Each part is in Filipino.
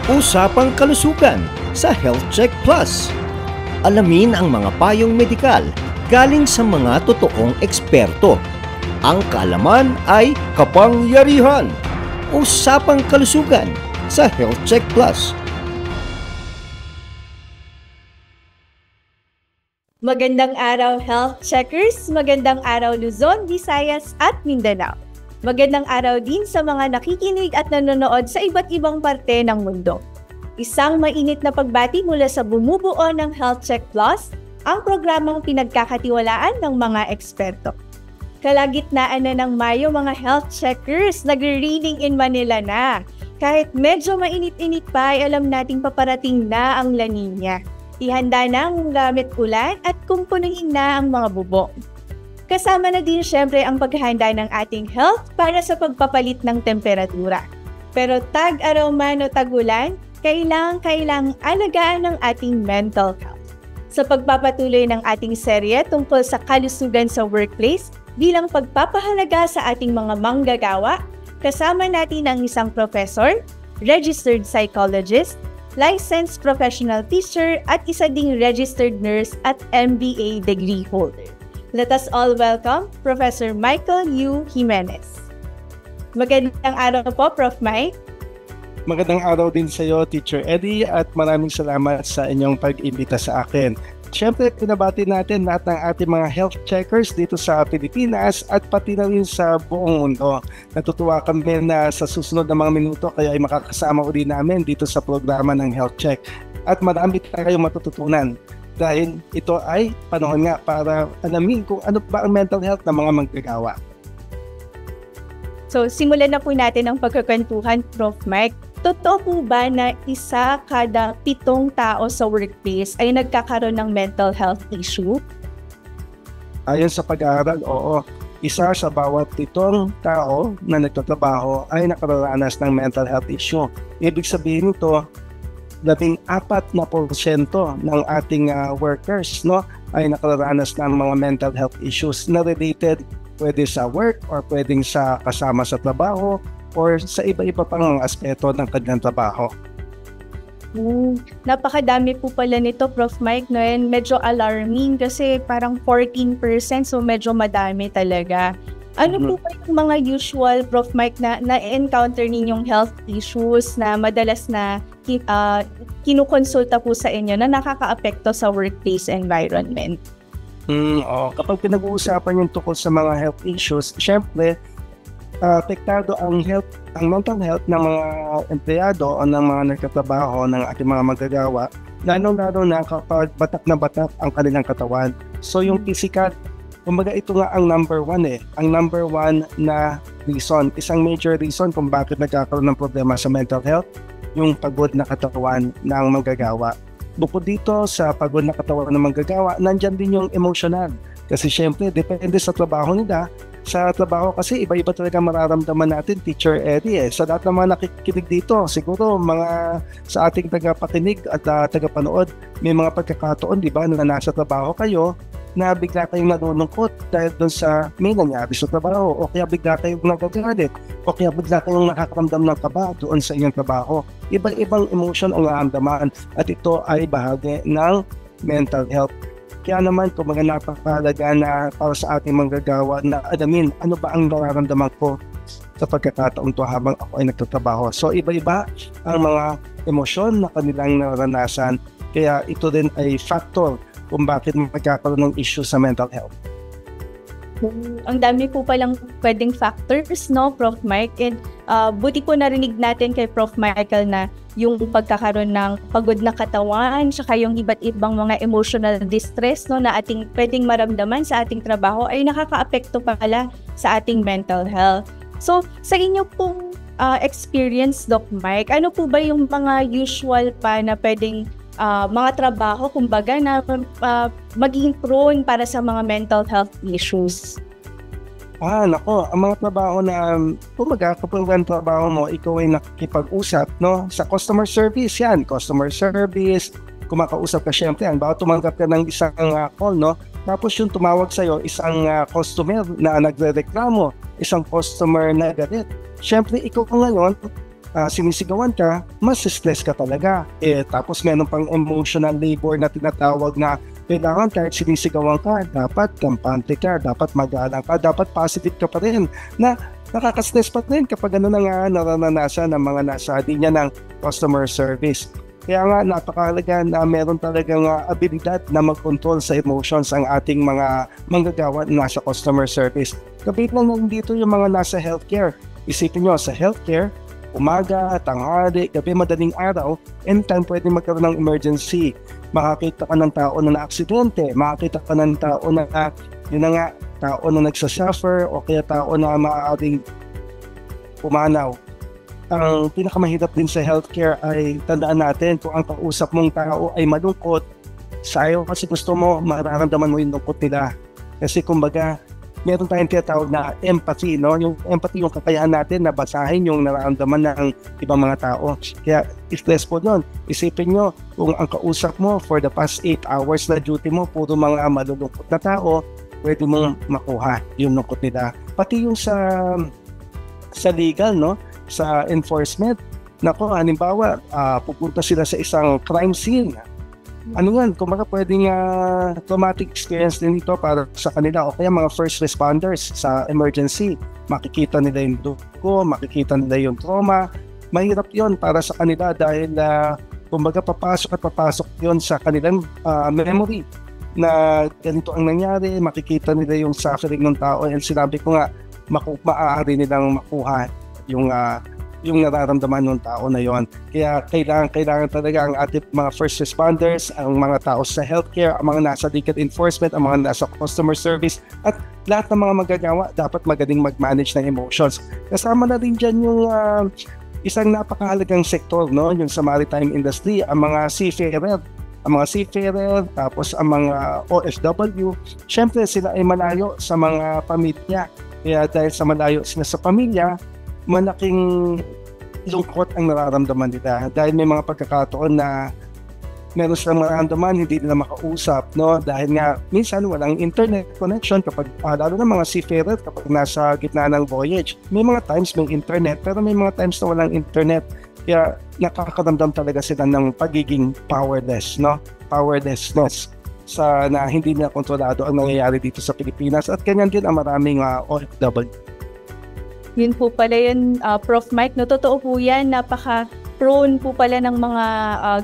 Usapang kalusugan sa Health Check Plus. Alamin ang mga payong medikal galing sa mga totoong eksperto. Ang kaalaman ay kapangyarihan. Usapang kalusugan sa Health Check Plus. Magandang araw, Health Checkers! Magandang araw, Luzon, Visayas at Mindanao. Magandang araw din sa mga nakikinig at nanonood sa iba't ibang parte ng mundo. Isang mainit na pagbati mula sa bumubuo ng Health Check Plus, ang programang pinagkakatiwalaan ng mga eksperto. Kalagitnaan na ng Mayo, mga Health Checkers, nagre-raining in Manila na. Kahit medyo mainit-init pa, ay alam nating paparating na ang La Nina. Ihanda na ang gamit ulan at kumpunuhin na ang mga bubong. Kasama na din syempre ang paghahanda ng ating health para sa pagpapalit ng temperatura. Pero tag-araw man o tag-ulan, kailangang alagaan ng ating mental health. Sa pagpapatuloy ng ating serye tungkol sa kalusugan sa workplace bilang pagpapahalaga sa ating mga manggagawa, kasama natin ang isang professor, registered psychologist, licensed professional teacher at isa ding registered nurse at MBA degree holder. Let us all welcome Professor Michael U. Jimenez. Magandang araw po, Prof. Mike. Magandang araw din sa iyo, Teacher Eddie, at maraming salamat sa inyong pag-imbita sa akin. Siyempre, pinabati natin lahat ng ating mga health checkers dito sa Pilipinas at pati na rin sa buong mundo. Natutuwa kami na sa susunod na mga minuto kaya ay makakasama uli namin dito sa programa ng Health Check. At marami tayong matututunan dahil ito ay panahon nga para alamin kung ano ba ang mental health ng mga manggagawa. So, simulan na po natin ang pagkakwentuhan, Prof. Mike. Totoo po ba na isa kada 7 tao sa workplace ay nagkakaroon ng mental health issue? Ayon sa pag-aaral, oo. Isa sa bawat 7 tao na nagtatrabaho ay nakararanas ng mental health issue. Ibig sabihin nito, 14% ng ating workers ay nakararanas ng mga mental health issues na related pwede sa work or pwedeng sa kasama sa trabaho or sa iba-iba pang mga aspeto ng kanilang trabaho. Napakadami po pala nito, Prof. Mike, no? And medyo alarming kasi parang 14%, so medyo madami talaga. Ano po ba yung mga usual, Prof. Mike, na-encounter ninyong health issues na madalas na kinukonsulta po sa inyo na nakaka-apekto sa workplace environment? Kapag pinag-uusapan yung tungkol sa mga health issues, syempre, apektado ang mental health ng mga empleyado o ng mga nagtatrabaho ng ating mga manggagawa, lalo-lalo na kapag batak na batak ang kanilang katawan. So yung physical, kumbaga ito nga ang number 1 Ang number 1 na reason, isang major reason kung bakit nagkakaroon ng problema sa mental health, yung pagod na katawan ng manggagawa. Bukod dito sa pagod na katawan ng manggagawa, nandyan din yung emotional. Kasi syempre, depende sa trabaho nila. Sa trabaho kasi, iba-iba talaga mararamdaman natin, Teacher Eddie. Sa lahat ng mga nakikinig dito, siguro mga sa ating tagapakinig at tagapanood, may mga pagkakataon, di ba, na nasa trabaho kayo, na bigla kayong nalulungkot dahil doon sa may nangyari sa trabaho, o kaya bigla kayong nagagalit, o kaya bigla kayong nakakaramdam ng kaba doon sa inyong trabaho. Iba-ibang emotion ang naramdaman at ito ay bahagi ng mental health. Kaya naman kung mga napakahalaga na para sa ating manggagawa na alamin ano ba ang nararamdaman ko sa pagkakataon to habang ako ay nagtatrabaho. So iba-iba ang mga emosyon na kanilang naranasan, kaya ito din ay factor kung bakit magkakaroon ng issue sa mental health. Ang dami po palang pwedeng factors, no, Prof. Mike? And buti po narinig natin kay Prof. Michael na yung pagkakaroon ng pagod na katawan, saka yung iba't ibang mga emotional distress, no, na ating pwedeng maramdaman sa ating trabaho ay nakaka-apekto pala sa ating mental health. So, sa inyo pong experience, Doc Mike, ano po ba yung mga usual pa na pwedeng mga trabaho, kumbaga, na maging prone para sa mga mental health issues? Nako, ang mga trabaho na, kumbaga, kapag ang trabaho mo, ikaw ay nakikipag-usap, no? Sa customer service yan, customer service, kumakausap ka syempre, ang baka tumanggap ka ng isang call, no? Tapos yung tumawag sa'yo, isang customer na nagre-reklamo, isang customer na galit. Syempre, ikaw ngayon, sinisigawan ka, mas stress ka talaga. Tapos meron pang emotional labor na tinatawag na kailangan kahit sinisigawan ka, dapat kampante ka, dapat magalang ka, dapat positive ka pa rin, na nakaka-stress pa rin kapag ano na nga naranasan ng mga nasa linya ng customer service. Kaya nga napakahalaga na meron talagang abilidad na mag-control sa emotions ang ating mga manggagawa na nasa customer service. Kapit lang dito yung mga nasa healthcare. Isipin nyo, sa healthcare, umaga, tanghali, gabi, madaling araw, anytime pwede magkaroon ng emergency. Makakita ka ng tao na na-aksidente, makakita ka ng tao na, yun na nga, tao na nagsasuffer o kaya tao na maaaring pumanaw. Ang pinakamahirap din sa healthcare ay tandaan natin kung ang kausap mong tao ay malungkot, sayo kasi gusto mo mararamdaman mo yung lungkot nila. Kasi kumbaga, meron tayong tinatawag na empathy, no? Yung empathy, yung kakayahan natin na basahin yung nararamdaman ng ibang mga tao. Kaya stressful yun. Isipin nyo, kung ang kausap mo for the past 8 hours na duty mo, puro mga malulungkot na tao, pwede mong makuha yung lungkot nila. Pati yung sa legal, no? Sa enforcement, nako, halimbawa, pupunta sila sa isang crime scene. Ano yan, kumbaga pwedeng traumatic experience din ito para sa kanila o kaya mga first responders sa emergency. Makikita nila yung dugo, makikita nila yung trauma. Mahirap yon para sa kanila dahil kumbaga papasok yon sa kanilang memory na ganito ang nangyari, makikita nila yung suffering ng tao, and sinabi ko nga, maaari nilang makuha yung nararamdaman ng tao na yon. Kaya kailangan talaga ang ating mga first responders, ang mga tao sa healthcare, ang mga nasa legal enforcement, ang mga nasa customer service, at lahat ng mga magagawa dapat magaling mag-manage ng emotions. Kasama na rin dyan yung isang napakahalagang sektor, no? Yung sa maritime industry, ang mga seafarer, tapos ang mga OFW. Syempre sila ay malayo sa mga pamilya. Kaya dahil sa malayo sila sa pamilya, malaking lungkot ang nararamdaman nila dahil may mga pagkakataon na meron silang nararamdaman, hindi nila makausap, no? Dahil nga minsan walang internet connection kapag lalo na mga seafarer kapag nasa gitna ng voyage. May mga times may internet pero may mga times na walang internet, kaya nakakaramdam talaga sila ng pagiging powerless, no? Powerlessness sa na hindi nila kontrolado ang nangyayari dito sa Pilipinas, at ganyan din ang maraming OFW. Yun po pala yun, Prof. Mike, no, totoo po yan, napaka-prone po pala ng mga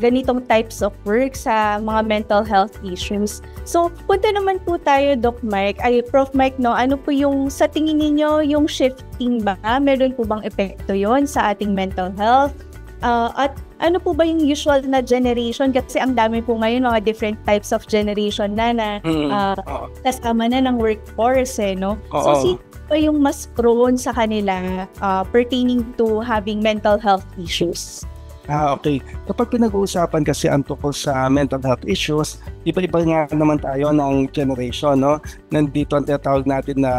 ganitong types of work sa mga mental health issues. So, punta naman po tayo, Prof. Mike, no, ano po yung, sa tingin ninyo, yung shifting ba? Meron po bang epekto yon sa ating mental health? At ano po ba yung usual na generation? Kasi ang dami po ngayon, mga different types of generation na kasama na ng workforce, no? So, sino pa yung mas prone sa kanila pertaining to having mental health issues? Okay. Kapag pinag-uusapan kasi ang tungkol sa mental health issues, iba-iba nga naman tayo ng generation, no? Nandito ang tinatawag natin na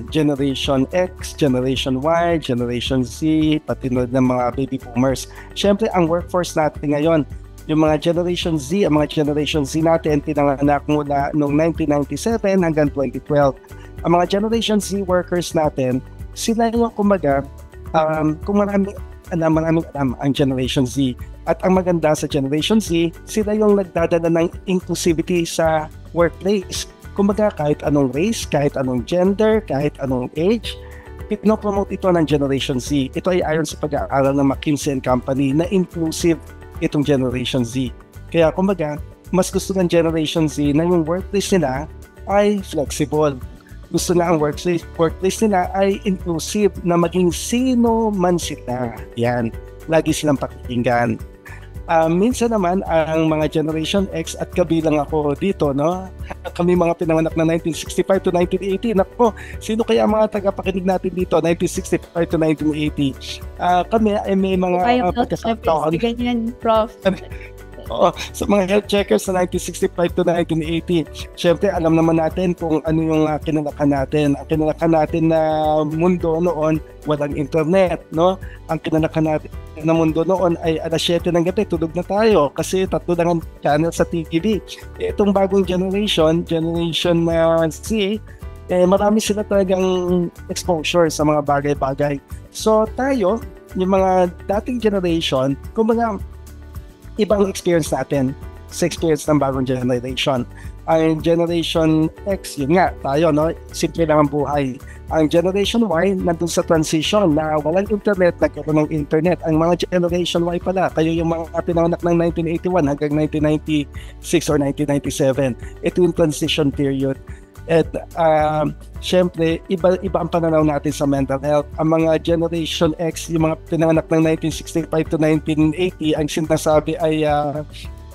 Generation X, Generation Y, Generation Z, pati na ng mga baby boomers. Siyempre, ang workforce natin ngayon, yung mga Generation Z, ang mga Generation Z natin, pinanganak mula noong 1997 hanggang 2012. Ang mga Generation Z workers natin, sila yung kumbaga, kung maraming alam ang Generation Z. At ang maganda sa Generation Z, sila yung nagdadala ng inclusivity sa workplace. Kumbaga, kahit anong race, kahit anong gender, kahit anong age, pinopromote ito ng Generation Z. Ito ay ayon sa pag-aaral ng McKinsey & Company na inclusive itong Generation Z. Kaya kumbaga, mas gusto ng Generation Z na yung workplace nila ay flexible. Gusto na ang workplace nila ay inclusive, na maging sino man sila. Yan, lagi silang pakikinggan. Minsan naman, ang mga Generation X, at kabilang ako dito, no? Kami mga pinanganak na 1965 to 1980. Nako, sino kaya mga tagapakinig natin dito, 1965 to 1980? Kami ay may mga pagkakataon. Ganyan, Prof. Sa mga health checkers sa 1965 to 1980, syempre alam naman natin kung ano yung kinalakan natin. Ang kinalakan natin na mundo noon, walang internet, no? Ang kinalakan natin na mundo noon ay alas 7 ng gabi, tulog na tayo kasi 3 lang ang channel sa TV. Itong bagong Generation Z, marami sila talagang exposure sa mga bagay-bagay. So tayo, yung mga dating generation, kumbaga, ibang experience natin sa experience ng bagong generation. Ang Generation X, yun nga, tayo, no? Simple lang ang buhay. Ang Generation Y, nandun sa transition na walang internet, nagkaroon ng internet. Ang mga Generation Y pala, kayo yung mga pinanganak ng 1981 hanggang 1996 or 1997. Ito yung transition period. At syempre, iba ang pananaw natin sa mental health. Ang mga Generation X, yung mga pinanganak ng 1965 to 1980, ang sinasabi ay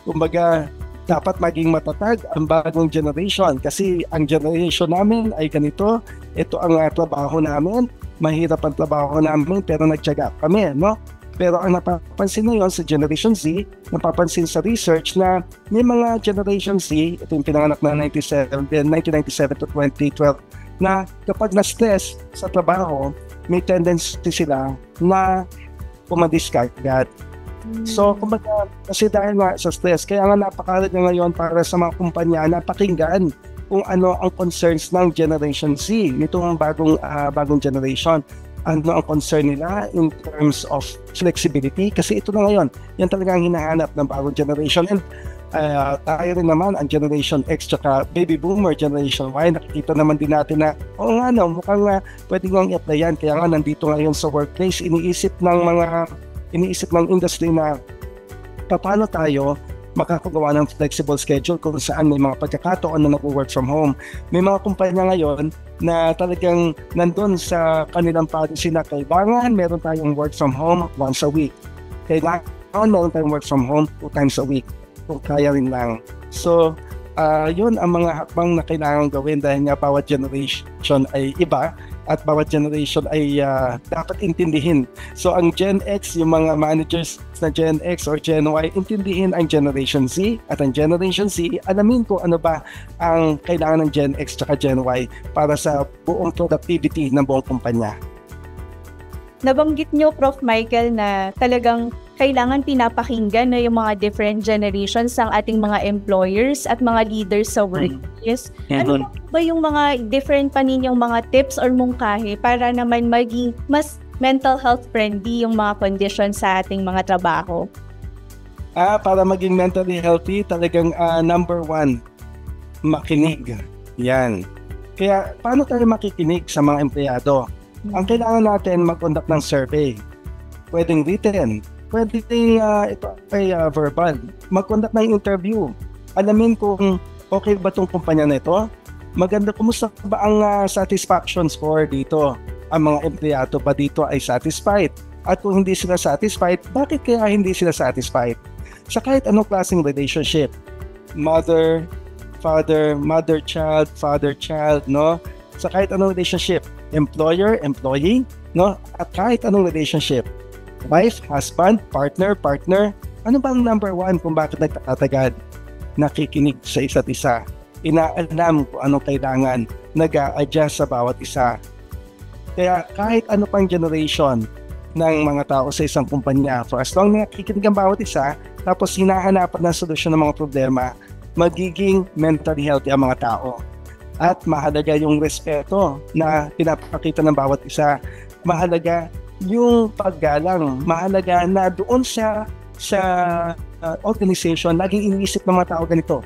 kumbaga, dapat maging matatag ang bagong generation kasi ang generation namin ay ganito, ito ang trabaho namin, mahirap ang trabaho namin pero nagtiyaga kami, no? Pero ang napapansin ngayon sa Generation Z, napapansin sa research na may mga Generation Z, ito yung pinanganak na 1997 to 2012, na kapag na-stress sa trabaho, may tendency sila na pumadiscard. So, kumbaga, kasi dahil nga sa stress, kaya nga napakalaga ngayon para sa mga kumpanya na pakinggan kung ano ang concerns ng Generation Z, nitong bagong generation. Ano ang concern nila in terms of flexibility? Kasi ito na ngayon, yan talaga ang hinahanap ng bagong generation. And tayo rin naman, ang Generation X tsaka Baby Boomer Generation Y, nakikita naman din natin na, mukhang pwede ngang i-applyan. Kaya nga nandito ngayon sa workplace, iniisip ng industry na paano tayo makakagawa ng flexible schedule kung saan may mga pagkakataon na nag-work from home. May mga kumpanya ngayon na talagang nandun sa kanilang policy na kailangan meron tayong work from home once a week. Kailangan meron tayong work from home 2 times a week kung kaya rin lang. So, yun ang mga hakbang na kailangan gawin dahil nga bawat generation ay iba at bawat generation ay dapat intindihin. So ang Gen X, yung mga managers na Gen X or Gen Y, intindihin ang Generation Z at ang Generation Z, alamin ko ano ba ang kailangan ng Gen X at Gen Y para sa buong productivity ng buong kumpanya. Nabanggit nyo, Prof. Michael, na talagang kailangan pinapakinggan na yung mga different generations ng ating mga employers at mga leaders sa workplace. Ano ba yung mga different pa ninyong mga tips or mungkahi para naman maging mas mental health friendly yung mga conditions sa ating mga trabaho? Para maging mentally healthy, talagang number 1, makinig. Yan. Kaya paano tayo makikinig sa mga empleyado? Ang kailangan natin mag-conduct ng survey. Pwedeng written, pwedeng ito ay verbal. Mag-conduct ng interview. Alamin kung okay ba itong kumpanya na ito. Maganda, kumusta ba ang satisfaction score dito? Ang mga empleyado ba dito ay satisfied? At kung hindi sila satisfied, bakit kaya hindi sila satisfied? Sa kahit anong klaseng relationship, mother, father, mother-child, father-child, no? Sa kahit anong relationship, employer, employee, no? At kahit anong relationship, wife, husband, partner, ano ba ang number 1 kung bakit nagtatagad? Nakikinig sa isa't isa. Inaalam kung anong kailangan, nag-a-adjust sa bawat isa. Kaya kahit ano pang generation ng mga tao sa isang kumpanya, for as long na nakikinig ang bawat isa, tapos hinahanapan ng solusyon ng mga problema, magiging mentally healthy ang mga tao. At mahalaga yung respeto na pinapakita ng bawat isa. Mahalaga yung paggalang. Mahalaga na doon sa organization, laging iniisip ng mga tao ganito.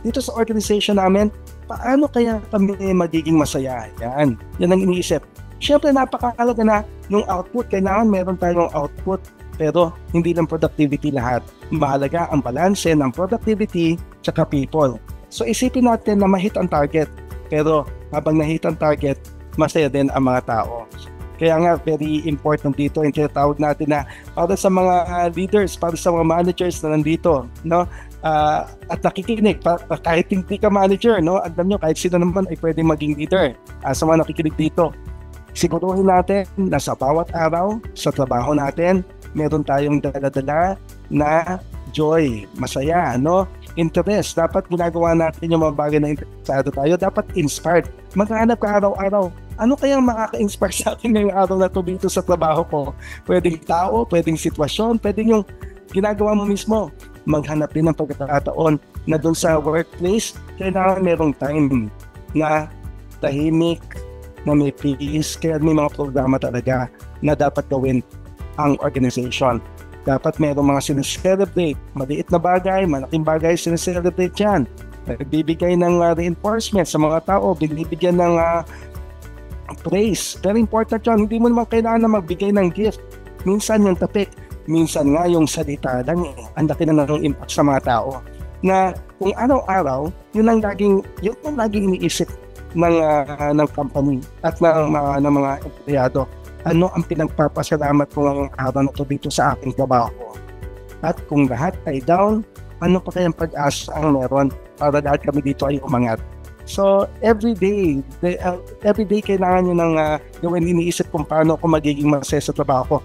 Dito sa organization namin, paano kaya kami magiging masaya? Yan ang iniisip. Siyempre, napakahalaga na yung output. Kailangan meron tayong output, pero hindi lang productivity lahat. Mahalaga ang balanse ng productivity tsaka people. So isipin natin na ma-hit ang target. Pero habang na-hit ang target, masaya din ang mga tao. Kaya nga, very important dito yung tinatawag natin na para sa mga leaders, para sa mga managers na nandito, no? At nakikinig, kahit hindi ka manager, no? Alam nyo, kahit sino naman ay pwedeng maging leader. Sa mga nakikinig dito, siguruhin natin na sa bawat araw, sa trabaho natin, meron tayong dala-dala na joy, masaya, no? Interest. Dapat ginagawa natin yung mga bagay na interesado tayo. Dapat inspired. Maghanap ka araw-araw. Ano kayang makaka-inspire sa akin ngayong araw na ito dito sa trabaho ko? Pwedeng tao, pwedeng sitwasyon, pwedeng yung ginagawa mo mismo. Maghanap din ng pagkakataon na doon sa workplace, kailangan merong time na tahimik, na may peace. Kaya may mga programa talaga na dapat gawin ang organization. Dapat mayroong mga sineselebrate, maliit na bagay, malaking bagay sineselebrate yan. Nagbibigay ng reinforcement sa mga tao, binibigyan ng praise. Very important yun. Hindi mo naman kailangan na magbigay ng gift. Minsan yung topic, minsan nga yung salita lang ang laki na ng impact sa mga tao. Na kung araw-araw, yun ang laging iniisip ng company at ng mga empleyado. Ano ang pinagpapasalamat ko ngayong araw na ito dito sa aking trabaho? At kung lahat ay down, ano pa kayang pag-asa ang meron para lahat kami dito ay umangat? So, every day kailangan nyo ng gawin, iniisip kung paano ako magiging masaya sa trabaho ko.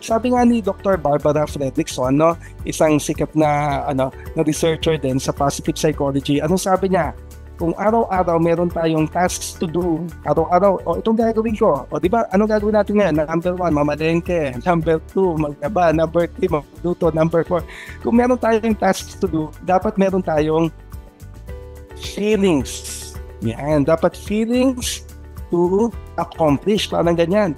Sabi nga ni Dr. Barbara Fredrickson, isang sikat na researcher din sa positive psychology, anong sabi niya? Kung araw-araw meron tayong tasks to do, araw-araw, itong gagawin ko. Di ba, anong gagawin natin ngayon? Number 1, mamalengke. Number 2, maglaba. Number 3, magluto. Number 4. Kung meron tayong tasks to do, dapat meron tayong feelings. Yan, dapat feelings to accomplish. Parang ganyan.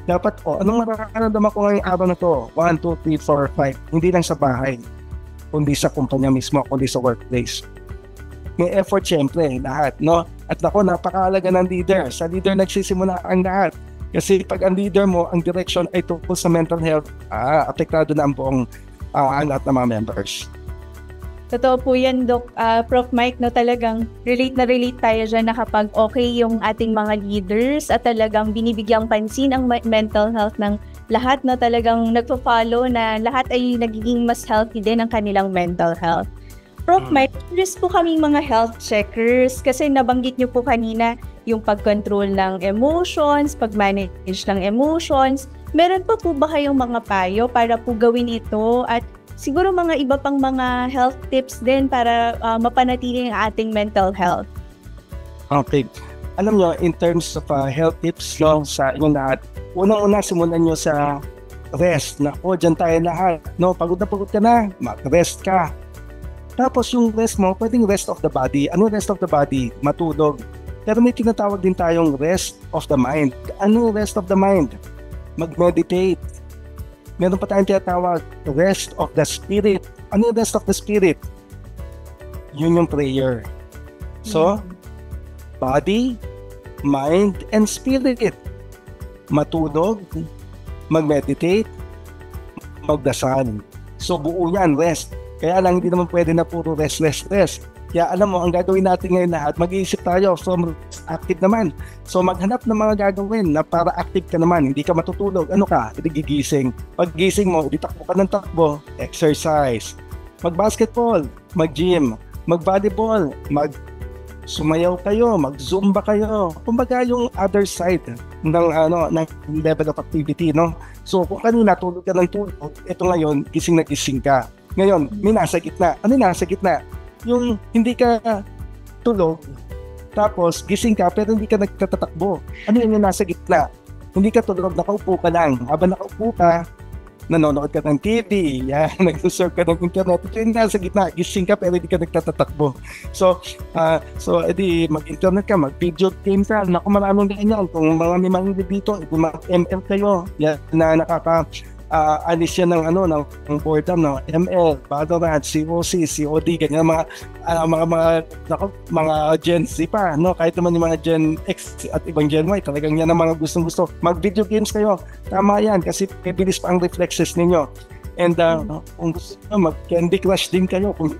Dapat, anong mararamdaman ko ngayong araw na to? 1, 2, 3, 4, 5. Hindi lang sa bahay, kundi sa kumpanya mismo, kundi sa workplace. May effort syempre, lahat, no? At ako, napakahalaga ng leader. Sa leader nagsisimula ang lahat. Kasi pag ang leader mo, ang direction ay tungkol sa mental health, apektado na ang buong ang lahat ng mga members. Totoo po yan, Prof. Mike, no, talagang relate tayo dyan na kapag okay yung ating mga leaders at talagang binibigyang pansin ang mental health ng lahat, na talagang nagpo-follow na lahat ay nagiging mas healthy din ang kanilang mental health. Prof. Mike, curious po kaming mga health checkers kasi nabanggit niyo po kanina yung pag-control ng emotions, pag-manage ng emotions. Meron pa po ba kayong mga payo para po gawin ito at siguro mga iba pang mga health tips din para mapanatili ang ating mental health? Okay. Alam nyo, in terms of health tips sa inyong lahat, unang-una simulan nyo sa rest. Dyan tayo lahat. Pagod ka na, mag-rest ka. Tapos yung rest mo, pwedeng rest of the body. Ano rest of the body? Matulog. Pero may tinatawag din tayong rest of the mind. Ano rest of the mind? Mag-meditate. Meron pa tayong tinatawag rest of the spirit. Ano yung rest of the spirit? Yun yung prayer. So, body, mind, and spirit. Matulog, mag-meditate, magdasal. So, buo yan, rest. Kaya lang hindi naman pwede na puro rest. Kaya alam mo, ang gagawin natin ngayon lahat, mag-iisip tayo, so active naman. So maghanap ng mga gagawin na para active ka naman, hindi ka matutulog. Ano ka? Hindi gigising. Pag gising mo, hindi takbo ka ng takbo, exercise. Mag-basketball, mag-gym, mag-volleyball, sumayaw kayo, mag-zumba kayo. Kumbaga yung other side ng level of activity, no? So kung kanina tulog ka ng tulog, ito ngayon, gising na gising ka. Ngayon, may nasa gitna. Ano nasa gitna? Yung hindi ka tulog, tapos gising ka pero hindi ka nagtatatakbo. Ano yung nasa gitna? Hindi ka tulog, nakaupo ka lang. Habang nakaupo ka, nanonood ka ng TV, nag-surf ka ng internet. Ito yung nasa gitna, gising ka pero hindi ka nagtatatakbo. So edi mag-internet ka, mag-video game ka. Naku, maraming ganyan. Kung mga may mga dito, mag-ML kayo. Na alis yan ng boredom, ML, Valorant, COC, COD, ganyan mga Gen Z pa, kahit naman yung mga Gen X at ibang Gen Y, talagang yan ang mga gustong-gusto. Mag-video games kayo, tama yan, kasi bibilis pa ang reflexes ninyo. And kung gusto nyo, mag-Candy Crush din kayo, kung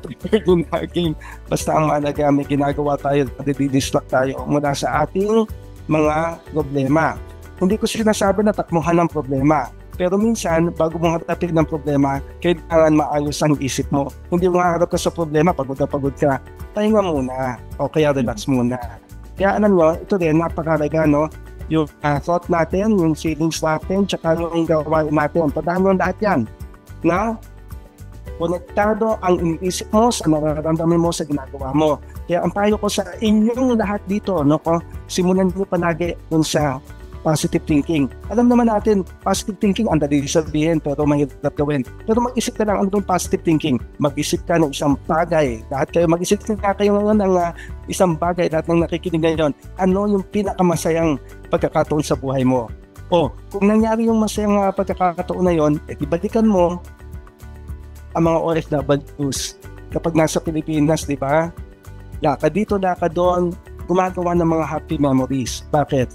prepared yung game. Basta ang mahalaga, may ginagawa tayo, nadidistract tayo mula sa ating mga problema. Hindi ko sinasabi na takmuhan ng problema. Pero minsan, bago mo harapin ng problema, kailangan maayos ang isip mo. Hindi mo harap ka sa problema, pagod ka. Pahinga muna, o kaya relax muna. Kaya alam nyo, ito rin, napakalaga, yung thought natin, yung feelings natin, tsaka yung gawain natin. Tandaan mo lahat yan. Na, konektado ang iniisip mo sa nararamdaman mo sa ginagawa mo. Kaya ang payo ko sa inyong lahat dito, simulan nyo palagi dun sa positive thinking. Alam naman natin, positive thinking ang dali sabihin pero mahirap gawin. Pero mag-isip ka lang, ano yung positive thinking? Mag-isip ka ng isang bagay. Lahat kayo, mag-isip ka kayo ngayon ng isang bagay, lahat ng nakikinig ngayon. Ano yung pinakamasayang pagkakataon sa buhay mo? O, kung nangyari yung masayang pagkakataon na yon, ibalikan mo ang mga OFWs. Kapag nasa Pilipinas, di ba? Lakad dito, lakad doon, gumagawa ng mga happy memories. Bakit?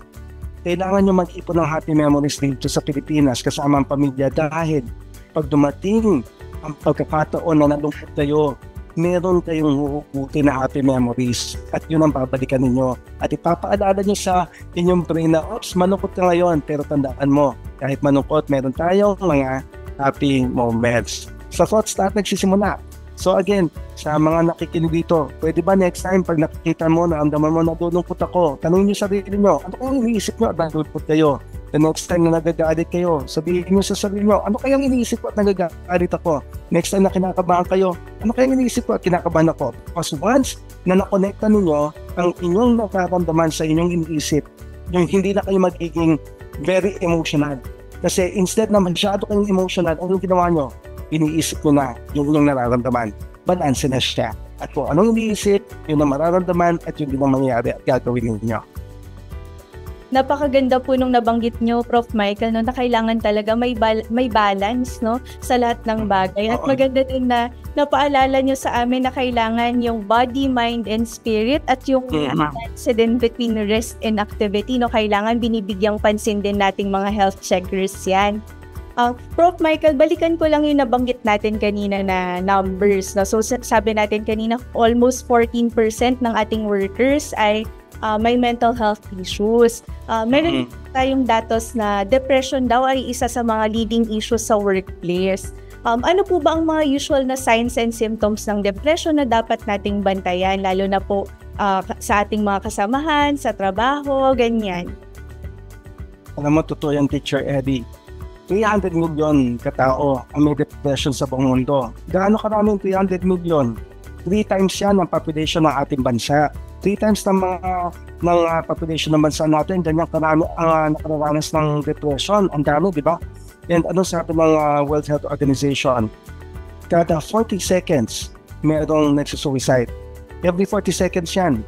Kailangan nyo mag-ipon ng happy memories dito sa Pilipinas kasama ang pamilya dahil pag dumating ang pagkakataon na nalungkot kayo, meron kayong huhukutin na happy memories at yun ang babalikan ninyo. At ipapaalala nyo sa inyong brain na, oops, malungkot ka ngayon, pero tandaan mo, kahit malungkot, meron tayong mga happy moments. Sa thoughts na nagsisimula. So again, sa mga nakikinig dito, pwede ba next time pag nakikita mo, naramdaman mo na nalulungkot ako, tanongin nyo sarili nyo, ano kayang iniisip nyo at nalulungkot kayo? The next time na nagagalit kayo, sabihin nyo sa sarili nyo, ano kayang iniisip ko at nagagalit ako? Next time na kinakabahan kayo, ano kayang iniisip ko at kinakabahan ako? Because once na nakonekta ninyo ang inyong nakaramdaman sa inyong iniisip, yung hindi na kayo magiging very emotional. Kasi instead na masyado kayong emotional, ano yung ginawa nyo? Iniisip nyo na yung inyong nararamdaman. Balanse na siya. At kung anong iniisip, yun ang mararamdaman at yun din ang mangyayari at gagawin ninyo. Napakaganda po nung nabanggit nyo, Prof. Michael, no, na kailangan talaga may balance, no, sa lahat ng bagay. At maganda din na napaalala nyo sa amin na kailangan yung body, mind, and spirit at yung balance din between rest and activity. No, kailangan binibigyang pansin din nating mga health checkers yan. Prof. Michael, balikan ko lang yung nabanggit natin kanina na numbers. No? So sabi natin kanina, almost 14% ng ating workers ay may mental health issues. Meron tayong datos na depression daw ay isa sa mga leading issues sa workplace. Ano po ba ang mga usual na signs and symptoms ng depression na dapat nating bantayan, lalo na po sa ating mga kasamahan, sa trabaho, ganyan? Alam mo, totoo yan, Teacher Eddie. 300 million katao ang may depression sa buong mundo. Gaano karaming 300 million? 3 times yan ang population ng ating bansa. 3 times ng population ng bansa natin, ganyan karami ang nakararanas ng depression. Ang dami, di ba? And ano sabi ng World Health Organization? Kada 40 seconds, mayroong nagsusuicide. Every 40 seconds yan.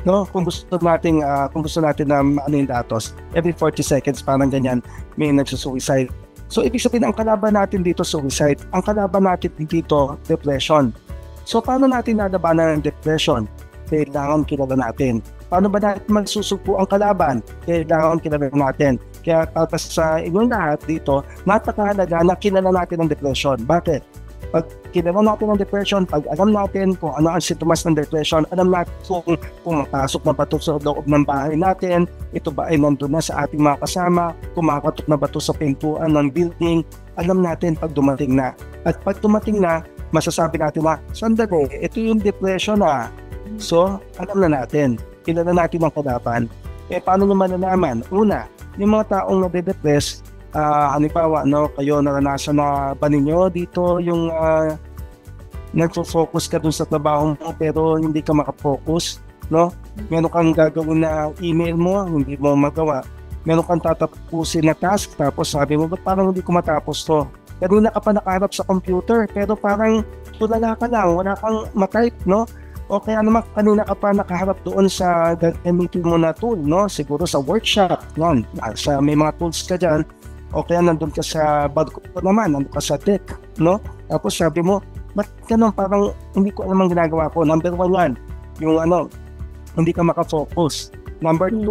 No, kung gusto natin na maano yung datos, every 40 seconds parang ganyan may nagsusuicide. So ibig sabihin ang kalaban natin dito suicide, ang kalaban natin dito depression. So paano natin nalabanan ng depression? Kailangan kilala natin. Paano ba natin magsusuko ang kalaban? Kailangan kilala natin. Kaya para sa inyong lahat dito, napakahalaga na kilala natin ang depression. Bakit? Pag kilala natin ang depression, pag alam natin kung ano ang sintomas ng depression, alam natin kung pumapasok na ba ito sa loob ng bahay natin, ito ba ay nandun na sa ating mga kasama, kumakatok na ba ito sa pintuan ng building, alam natin pag dumating na. At pag dumating na, masasabi natin na, sandali, ito yung depression na. So, alam na natin, kilala natin ang kalaban. Paano nyo malalaman? Una, yung mga taong nade-depress, halimbawa, no, kayo naranasan na ba ninyo dito yung nagfo-focus ka dun sa trabaho mo pero hindi ka makafocus, no? Meron kang gagawin na email mo, hindi mo magawa. Meron kang tatapusin na task, tapos sabi mo, ba't parang hindi ko matapos to? Kanina ka pa nakaharap sa computer, pero parang tulala ka lang, wala kang matype, no? O kaya naman kanina ka pa nakaharap doon sa gagamitin mo na tool, no? Siguro sa workshop, no? May mga tools ka dyan, o kaya nandun ka sa barko naman, nandun ka sa deck, no? Tapos sabi mo, ba't ganun, parang hindi ko alam ang ginagawa ko. Number 1 yan, yung hindi ka makafocus. Number 2,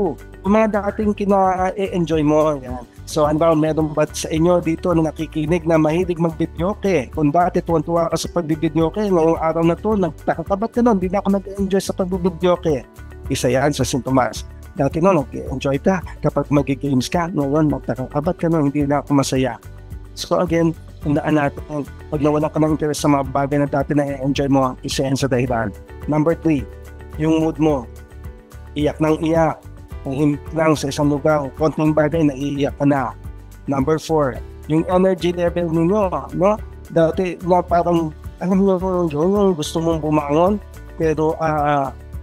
yung mga dating kina-enjoy mo, yan. So, meron ba sa inyo dito na nakikinig na mahilig mag-videoke? Kung dati tuwan-tuwa ka sa pag-videoke, ngayong araw na to, nagtakabat ka nun, hindi na ako nag-enjoy sa pag-videoke. Isa yan sa sintomas. Dati no, nag-enjoy ka kapag mag-games ka, noon magtakabat ka no, hindi na ako masaya. So again, tandaan natin, pag nawalan ka ng interest sa mga bagay na dati na-enjoy mo, isa yan sa dahilan. Number 3, yung mood mo, iyak ng iyak, ang lang sa isang lugar, konting bagay na iiyak ka na. Number 4, yung energy level ninyo, no? Dati na parang, alam mo yung gusto mong bumangon, pero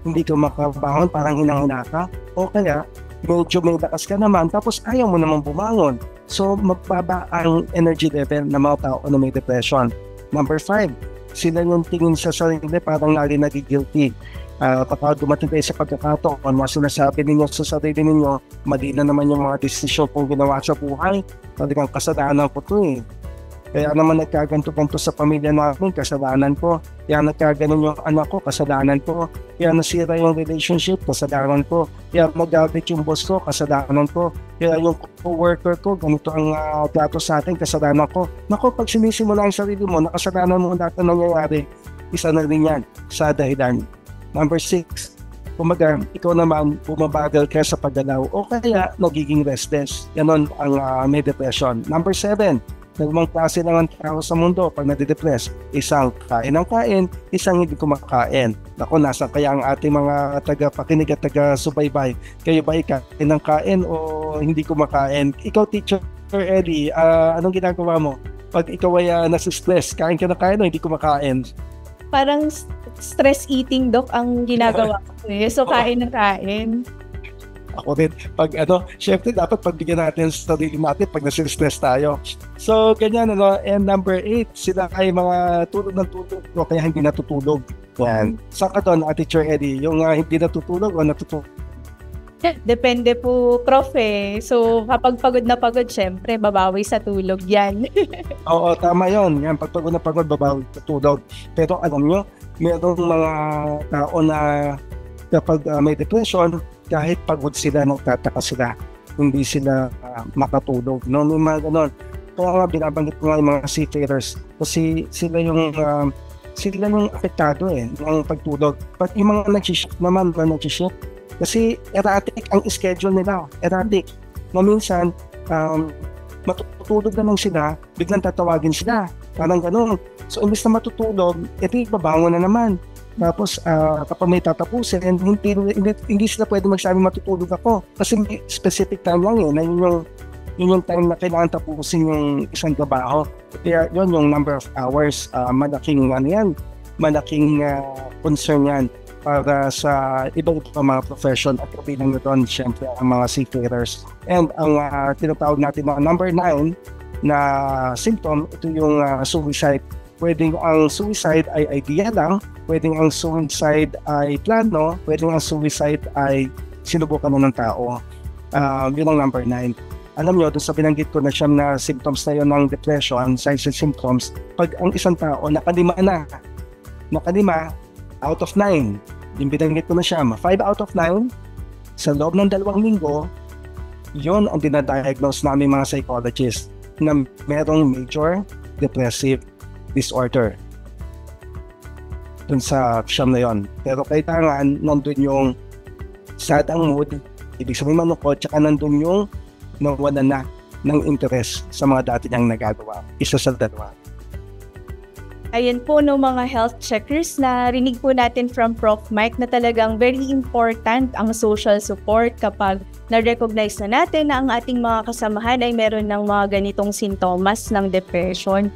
hindi ka makabangon, parang hinang-hina ka. O kaya, medyo may lakas ka naman, tapos ayaw mo naman bumangon. So, magbaba ang energy level ng mga tao na may depression. Number 5, Sila yung tingin sa sarili, parang lagi nagigilty. Kapag dumating kayo sa pagkakataon, mga sinasabi ninyo sa sarili ninyo, mali na naman yung mga desisyon kung ginawa sa buhay. Talagang kasalanan ko to eh. Kaya naman nagkaganto-ganto sa pamilya namin, kasalanan ko. Kaya nagkaganon yung anak ko, kasalanan ko. Kaya nasira yung relationship, kasalanan ko. Kaya magalit yung boss ko, kasalanan ko. Kaya yung co-worker ko, ganito ang trato sa akin, kasalanan ko. Naku, pag sinisimula ang sarili mo, nakasalanan mo lahat na nangyayari, isa na rin yan sa dahilan. Number 6, kumaga, ikaw naman bumabagal ka sa paggalaw o kaya nagiging restless. Ganon ang may depression. Number 7, dalawang klase lang ang tao sa mundo pag nadidepress. Isang kain ng kain, isang hindi kumakain. Naku, nasa kaya ang ating mga taga-pakinig at taga-subaybay? Kayo ba kain ng kain o hindi kumakain? Ikaw, Teacher Ellie, anong ginagawa mo? Pag ikaw ay nasa-stress, kain ka ng kain o hindi kumakain? Parang stress eating, Doc, ang ginagawa ko eh. So, kain na kain. Ako rin. Pag syempre dapat pagbigyan natin sa sarili natin pag nasi-stress tayo. So, ganyan, And number 8, sila ay mga tulog ng tulog o kaya hindi natutulog. Yan. Saan ka doon, Teacher Eddie? Yung hindi natutulog o natutulog? Depende po, Prof eh. So, kapag pagod na pagod, syempre, babawi sa tulog yan. Oo, tama yon. Yan, pag pagod na pagod, babawi sa tulog. Pero alam nyo, mayroong mga tao na kapag may depression, kahit pagod sila, nagtataka sila. Hindi sila makatulog. No? May mga ganon. Kaya nga, binabanggit ko nga yung mga seafarers. Kasi sila yung apektado ng pagtulog. But yung mga nag-shift naman, kasi erratic ang schedule nila. Erratic. No, minsan, matutulog naman sila, biglang tatawagin sila. Parang gano'n. So, imbis na matutulog, babangon na naman. Tapos, kapag may tatapusin, hindi sila pwede magsabi matutulog ako. Kasi may specific time lang na yun yung time na kailangan tapusin yung isang trabaho. Kaya yun yung number of hours. Malaking concern yan para sa ibang mga profession at kabilang na doon, syempre, ang mga seafarers. And ang tinatawag natin mga number 9 na symptom, ito yung suicide. Pwedeng ang suicide ay idea lang, pwedeng ang suicide ay plano, pwedeng ang suicide ay sinubukan mo ng tao. Yun ang number 9. Alam nyo, doon sa binanggit ko na siyam na symptoms na yun ng depression, signs and symptoms, pag ang isang tao nakalima out of 9, yung binanggit ko na siya, 5 out of 9, sa loob ng 2 linggo, yun ang dinadiagnose namin mga psychologists na merong major depressive disorder dun sa siyam na yun. Pero kailangan nandun yung sad ang mood, ibig sabihin manukod, tsaka nandun yung nawala na ng interest sa mga dati niyang nagagawa. Isa sa dalawa. Ayan po no mga health checkers, narinig po natin from Prof. Mike na talagang very important ang social support kapag na-recognize na natin na ang ating mga kasamahan ay meron ng mga ganitong sintomas ng depression.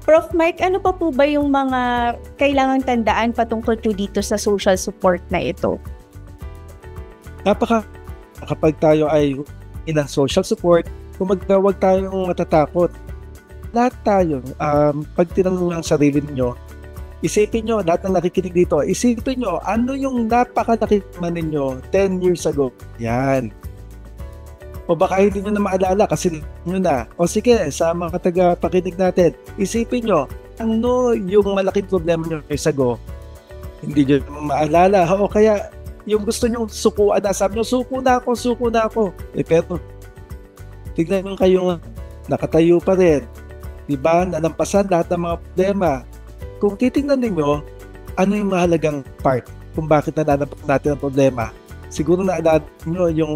Prof. Mike, ano pa po ba yung mga kailangang tandaan patungkol po dito sa social support na ito? Kapag tayo ay inang social support, huwag tayong matatakot. Lahat tayo, pag tinanong ang sarili niyo, isipin nyo, lahat ng nakikinig dito, isipin nyo, ano yung napaka-nakikiman ninyo 10 years ago? Yan. O baka hindi nyo na maalala kasi nyo na. O sige, sa mga taga-pakinig natin, isipin nyo, ano yung malaking problema nyo years ago? Hindi nyo maalala. O kaya, yung gusto nyo sukuan na, sabi nyo, suko na ako. Pero, tignan nyo kayo, nakatayo pa rin. Diba? Nalampasan lahat ng mga problema. Kung titingnan ninyo, ano yung mahalagang part kung bakit nalalampas natin ang problema? Siguro naalala nyo yung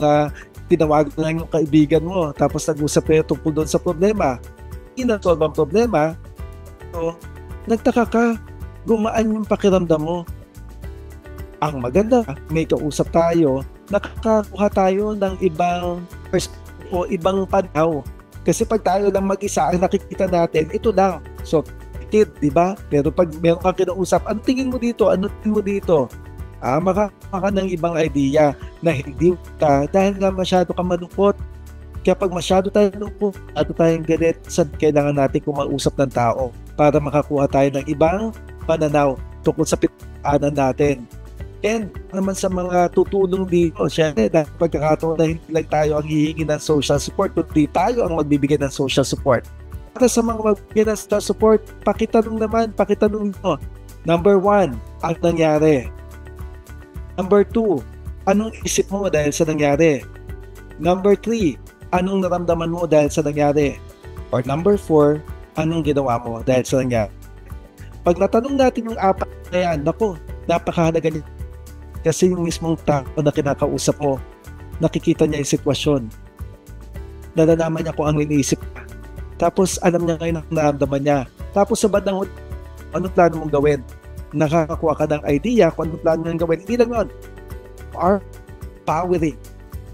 tinawagan na yung kaibigan mo tapos nag-usap kayo tungkol doon sa problema. Inasolve ang problema, so, nagtaka ka, gumaan yung pakiramdam mo. Ang maganda, may kausap tayo, nakakakuha tayo ng ibang perspective o ibang pananaw. Kasi pag tayo lang mag-isa, ang nakikita natin, ito lang. So, di ba? Pero pag meron kang kinausap, ano tingin mo dito? Ano tingin mo dito? Makaka ng ibang idea na hindi ka, dahil nga masyado ka malungkot, Kaya pag masyado tayong upo, masyado tayong galit, kailangan natin kumausap ng tao para makakuha tayo ng ibang pananaw tungkol sa pinagdaanan natin. And naman sa mga tutulong dito, syempre, dahil pagkakataon na hindi lang tayo ang hihingi ng social support, kundi tayo ang magbibigay ng social support. Para sa mga magbibigay ng social support, pakitanong nyo. Number 1, ang nangyari. Number 2, anong isip mo dahil sa nangyari? Number 3, anong naramdaman mo dahil sa nangyari? Or number 4, anong ginawa mo dahil sa nangyari? Pag natanong natin yung apat na yan, naku, napakahalaga niya. Kasi yung mismong tao na kinakausap mo, nakikita niya yung sitwasyon. Nalalaman niya kung ang iniisip niya. Tapos alam niya ngayon ang naramdaman niya. Tapos sa bandang huli, anong plano mong gawin? Nakakakuha ka ng idea kung anong plano mong gawin. Hindi lang yun. Are empowering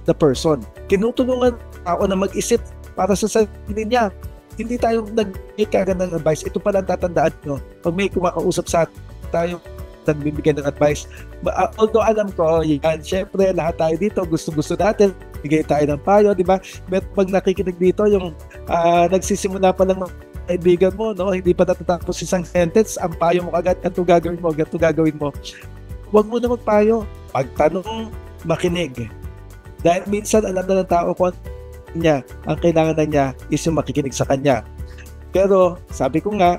the person. Kinutulungan tao na mag-isip para sa sarili niya. Hindi tayo nag-ikagad ng advice. Ito pala ang tatandaan nyo. Pag may kumakausap sa tayo, nagbibigay ng advice. Although alam ko, yan, syempre, lahat tayo dito, gusto-gusto natin, bigay tayo ng payo, di ba? But pag nakikinig dito, yung nagsisimula pa lang ng kaibigan mo, no? Hindi pa natatapos isang sentence, ang payo mo agad, ganito gagawin mo. Huwag mo na magpayo. Pagtanong, makinig. Dahil minsan, alam na ng tao kung niya, ang kailangan na niya is yung makikinig sa kanya. Pero, sabi ko nga,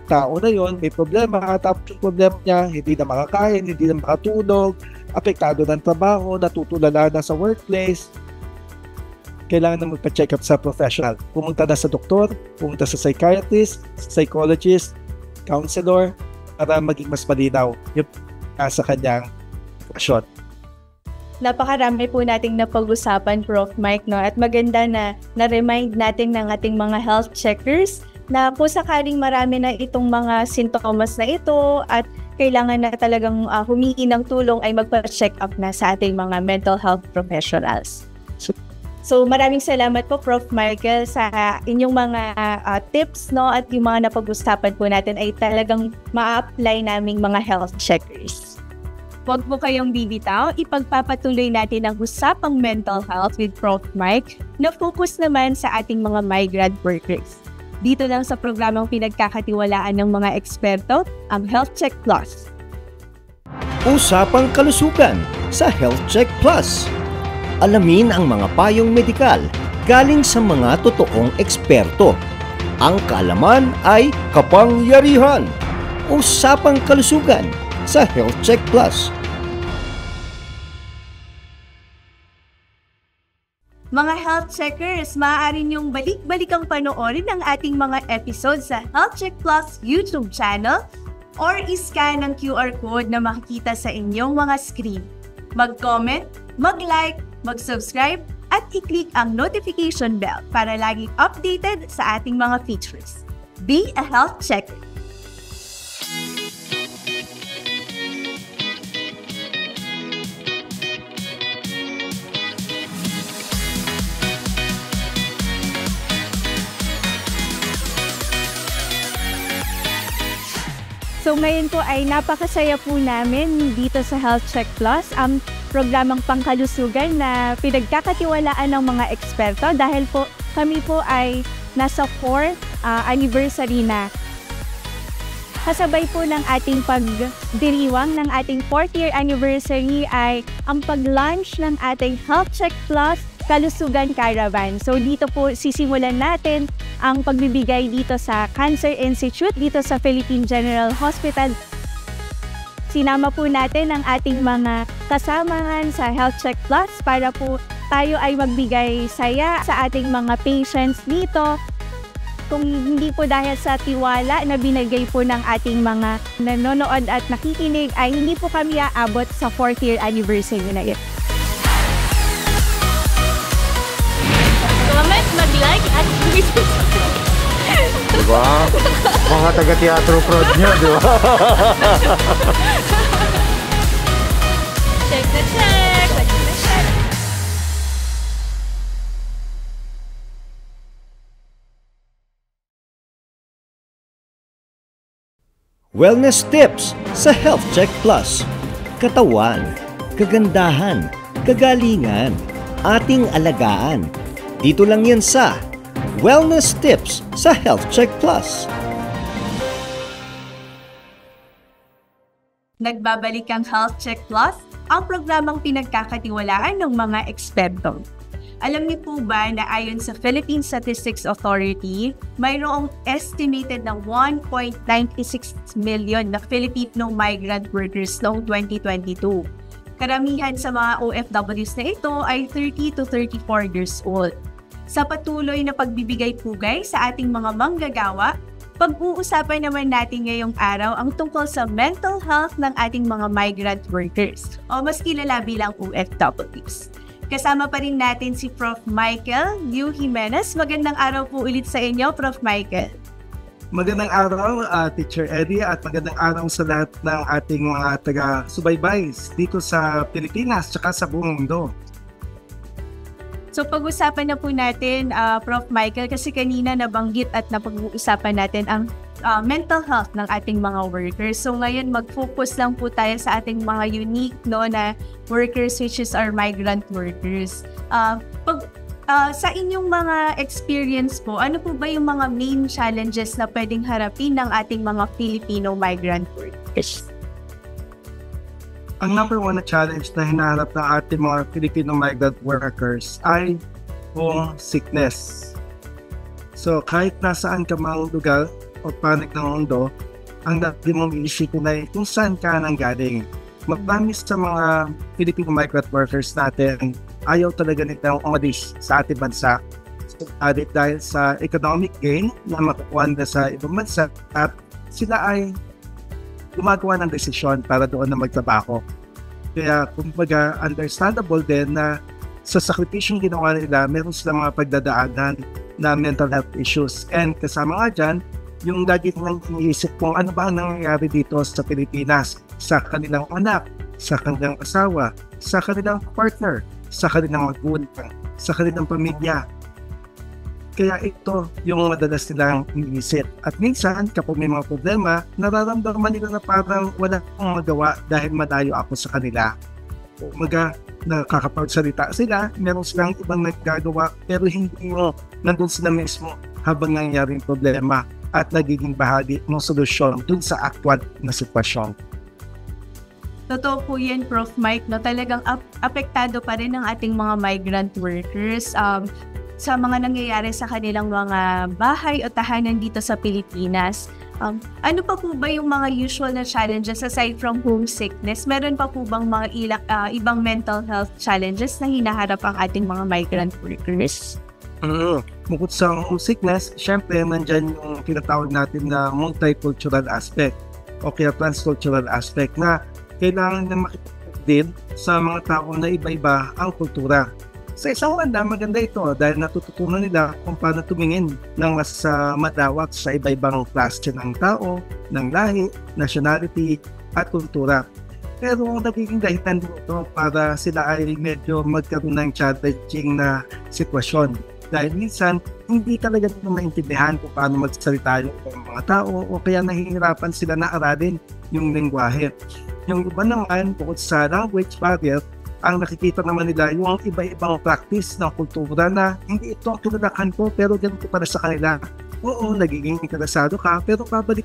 tao na yon may problema, tapos yung problema niya, hindi na makakain, hindi na makatulog, apektado ng trabaho, natutulala na sa workplace, kailangan na magpa-check up sa professional. Pumunta na sa doktor, pumunta sa psychiatrist, psychologist, counselor, para maging mas malinaw yung sa kanyang sitwasyon. Napakarami po nating napag-usapan, Prof. Mike, no? At maganda na na-remind natin ng ating mga health checkers na kung sakaling marami na itong mga sintomas na ito at kailangan na talagang humingi ng tulong ay magpa-check up na sa ating mga mental health professionals. So maraming salamat po, Prof. Michael, sa inyong mga tips, no, at yung mga napag-usapan po natin ay talagang ma-apply naming mga health checkers. Huwag po kayong bibitaw, ipagpapatuloy natin ang usapang mental health with Prof. Mike na focus naman sa ating mga migrant workers. Dito lang sa programang pinagkakatiwalaan ng mga eksperto, ang Health Check Plus. Usapang kalusugan sa Health Check Plus. Alamin ang mga payong medikal galing sa mga totoong eksperto. Ang kaalaman ay kapangyarihan. Usapang kalusugan sa Health Check Plus. Mga health checkers, maaari niyong balik-balikang panoorin ang ating mga episodes sa Health Check Plus YouTube channel or iscan ang QR code na makikita sa inyong mga screen. Mag-comment, mag-like, mag-subscribe, at i-click ang notification bell para laging updated sa ating mga features. Be a health checker! So ngayon po ay napakasaya po namin dito sa Health Check Plus, ang programang pangkalusugan na pinagkakatiwalaan ng mga eksperto dahil po kami po ay nasa 4th anniversary na. Kasabay po ng ating pagdiriwang ng ating 4th year anniversary ay ang pag-launch ng ating Health Check Plus Kalusugan Caravan. So dito po sisimulan natin ang pagbibigay dito sa Cancer Institute, dito sa Philippine General Hospital. Sinama po natin ang ating mga kasamahan sa Health Check Plus para po tayo ay magbigay saya sa ating mga patients dito. Kung hindi po dahil sa tiwala na binigay po ng ating mga nanonood at nakikinig, ay hindi po kami aabot sa 4th year anniversary na ito. Comment, mag-like at diba? Mga taga-teatro prod nyo, diba? Check na check! Check na check! Wellness tips sa Health Check Plus. Katawan, kagandahan, kagalingan, ating alagaan, Dito lang yan sa Wellness Tips sa Health Check Plus. Nagbabalik ang Health Check Plus, ang programang pinagkakatiwalaan ng mga eksperto. Alam niyo po ba na ayon sa Philippine Statistics Authority, mayroong estimated na 1.96 million na Filipino migrant workers noong 2022. Karamihan sa mga OFWs na ito ay 30 to 34 years old. Sa patuloy na pagbibigay pugay sa ating mga manggagawa, pag-uusapan naman natin ngayong araw ang tungkol sa mental health ng ating mga migrant workers o mas kilala bilang OFWs. Kasama pa rin natin si Prof. Michael Liu Jimenez. Magandang araw po ulit sa inyo, Prof. Michael. Magandang araw, Teacher Eddie, at magandang araw sa lahat ng ating mga taga-subaybay dito sa Pilipinas at sa buong mundo. So pag-usapan na po natin, Prof. Michael, kasi kanina nabanggit at napag-uusapan natin ang mental health ng ating mga workers. So ngayon mag-focus lang po tayo sa ating mga unique na workers, which is our migrant workers. Sa inyong mga experience po, ano po ba yung mga main challenges na pwedeng harapin ng ating mga Filipino migrant workers? Ang number one na challenge na hinaharap ng ating mga Filipino migrant workers ay homesickness. So kahit nasaan ka mang lugar o panig ng mundo, ang dati mong iisipin ay kung saan ka nang galing. Magbamis sa mga Filipino migrant workers natin, ayaw talaga nilang umalis sa ating bansa. So, dahil sa economic gain na makukuha nila sa ibang bansa at sila ay gumagawa ng desisyon para doon na magtrabaho. Kaya kumbaga understandable din na sa sakripisyong ginawa nila, meron silang mga pagdadaanan na mental health issues. And kasama nga dyan, yung lagi nilang iniisip kung ano ba ang nangyayari dito sa Pilipinas, sa kanilang anak, sa kanilang asawa, sa kanilang partner, sa kanilang magulang, sa kanilang pamilya. Kaya ito yung madalas nilang iniisip. At minsan, kapag may mga problema, nararamdaman nila na parang wala akong magawa dahil malayo ako sa kanila. Umaga, nakakapagsalita sila, meron silang ibang nagagawa, pero hindi mo nandun sila mismo habang nangyayari yung problema at nagiging bahagi ng solusyon dun sa actual na sitwasyon. Totoo po yan, Prof. Mike, talagang apektado pa rin ang ating mga migrant workers sa mga nangyayari sa kanilang mga bahay o tahanan dito sa Pilipinas. Ano pa po ba yung mga usual na challenges aside from homesickness? Meron pa po bang mga ibang mental health challenges na hinaharap ang ating mga migrant workers? Bukod sa homesickness, syempre nandyan yung tinatawag natin na multicultural aspect o kaya transcultural aspect na kailangan na makikita din sa mga tao na iba-iba ang kultura. Sa isang banda, maganda ito dahil natututunan nila kung paano tumingin ng mas madawat sa iba-ibang klase ng tao, ng lahi, nationality, at kultura. Pero nagiging dahilan dito para sila ay medyo magkaroon ng challenging na sitwasyon. Dahil minsan, hindi talaga nila maintindihan kung paano magsalita yung mga tao o kaya nahihirapan sila na aralin yung lengguwahe. Yung iba naman, bukod sa language barrier, ang nakikita naman nila yung iba-ibang practice ng kultura na hindi ito ang kinalakan ko pero ganito para sa kanila. Oo, nagiging interesado ka pero pabalik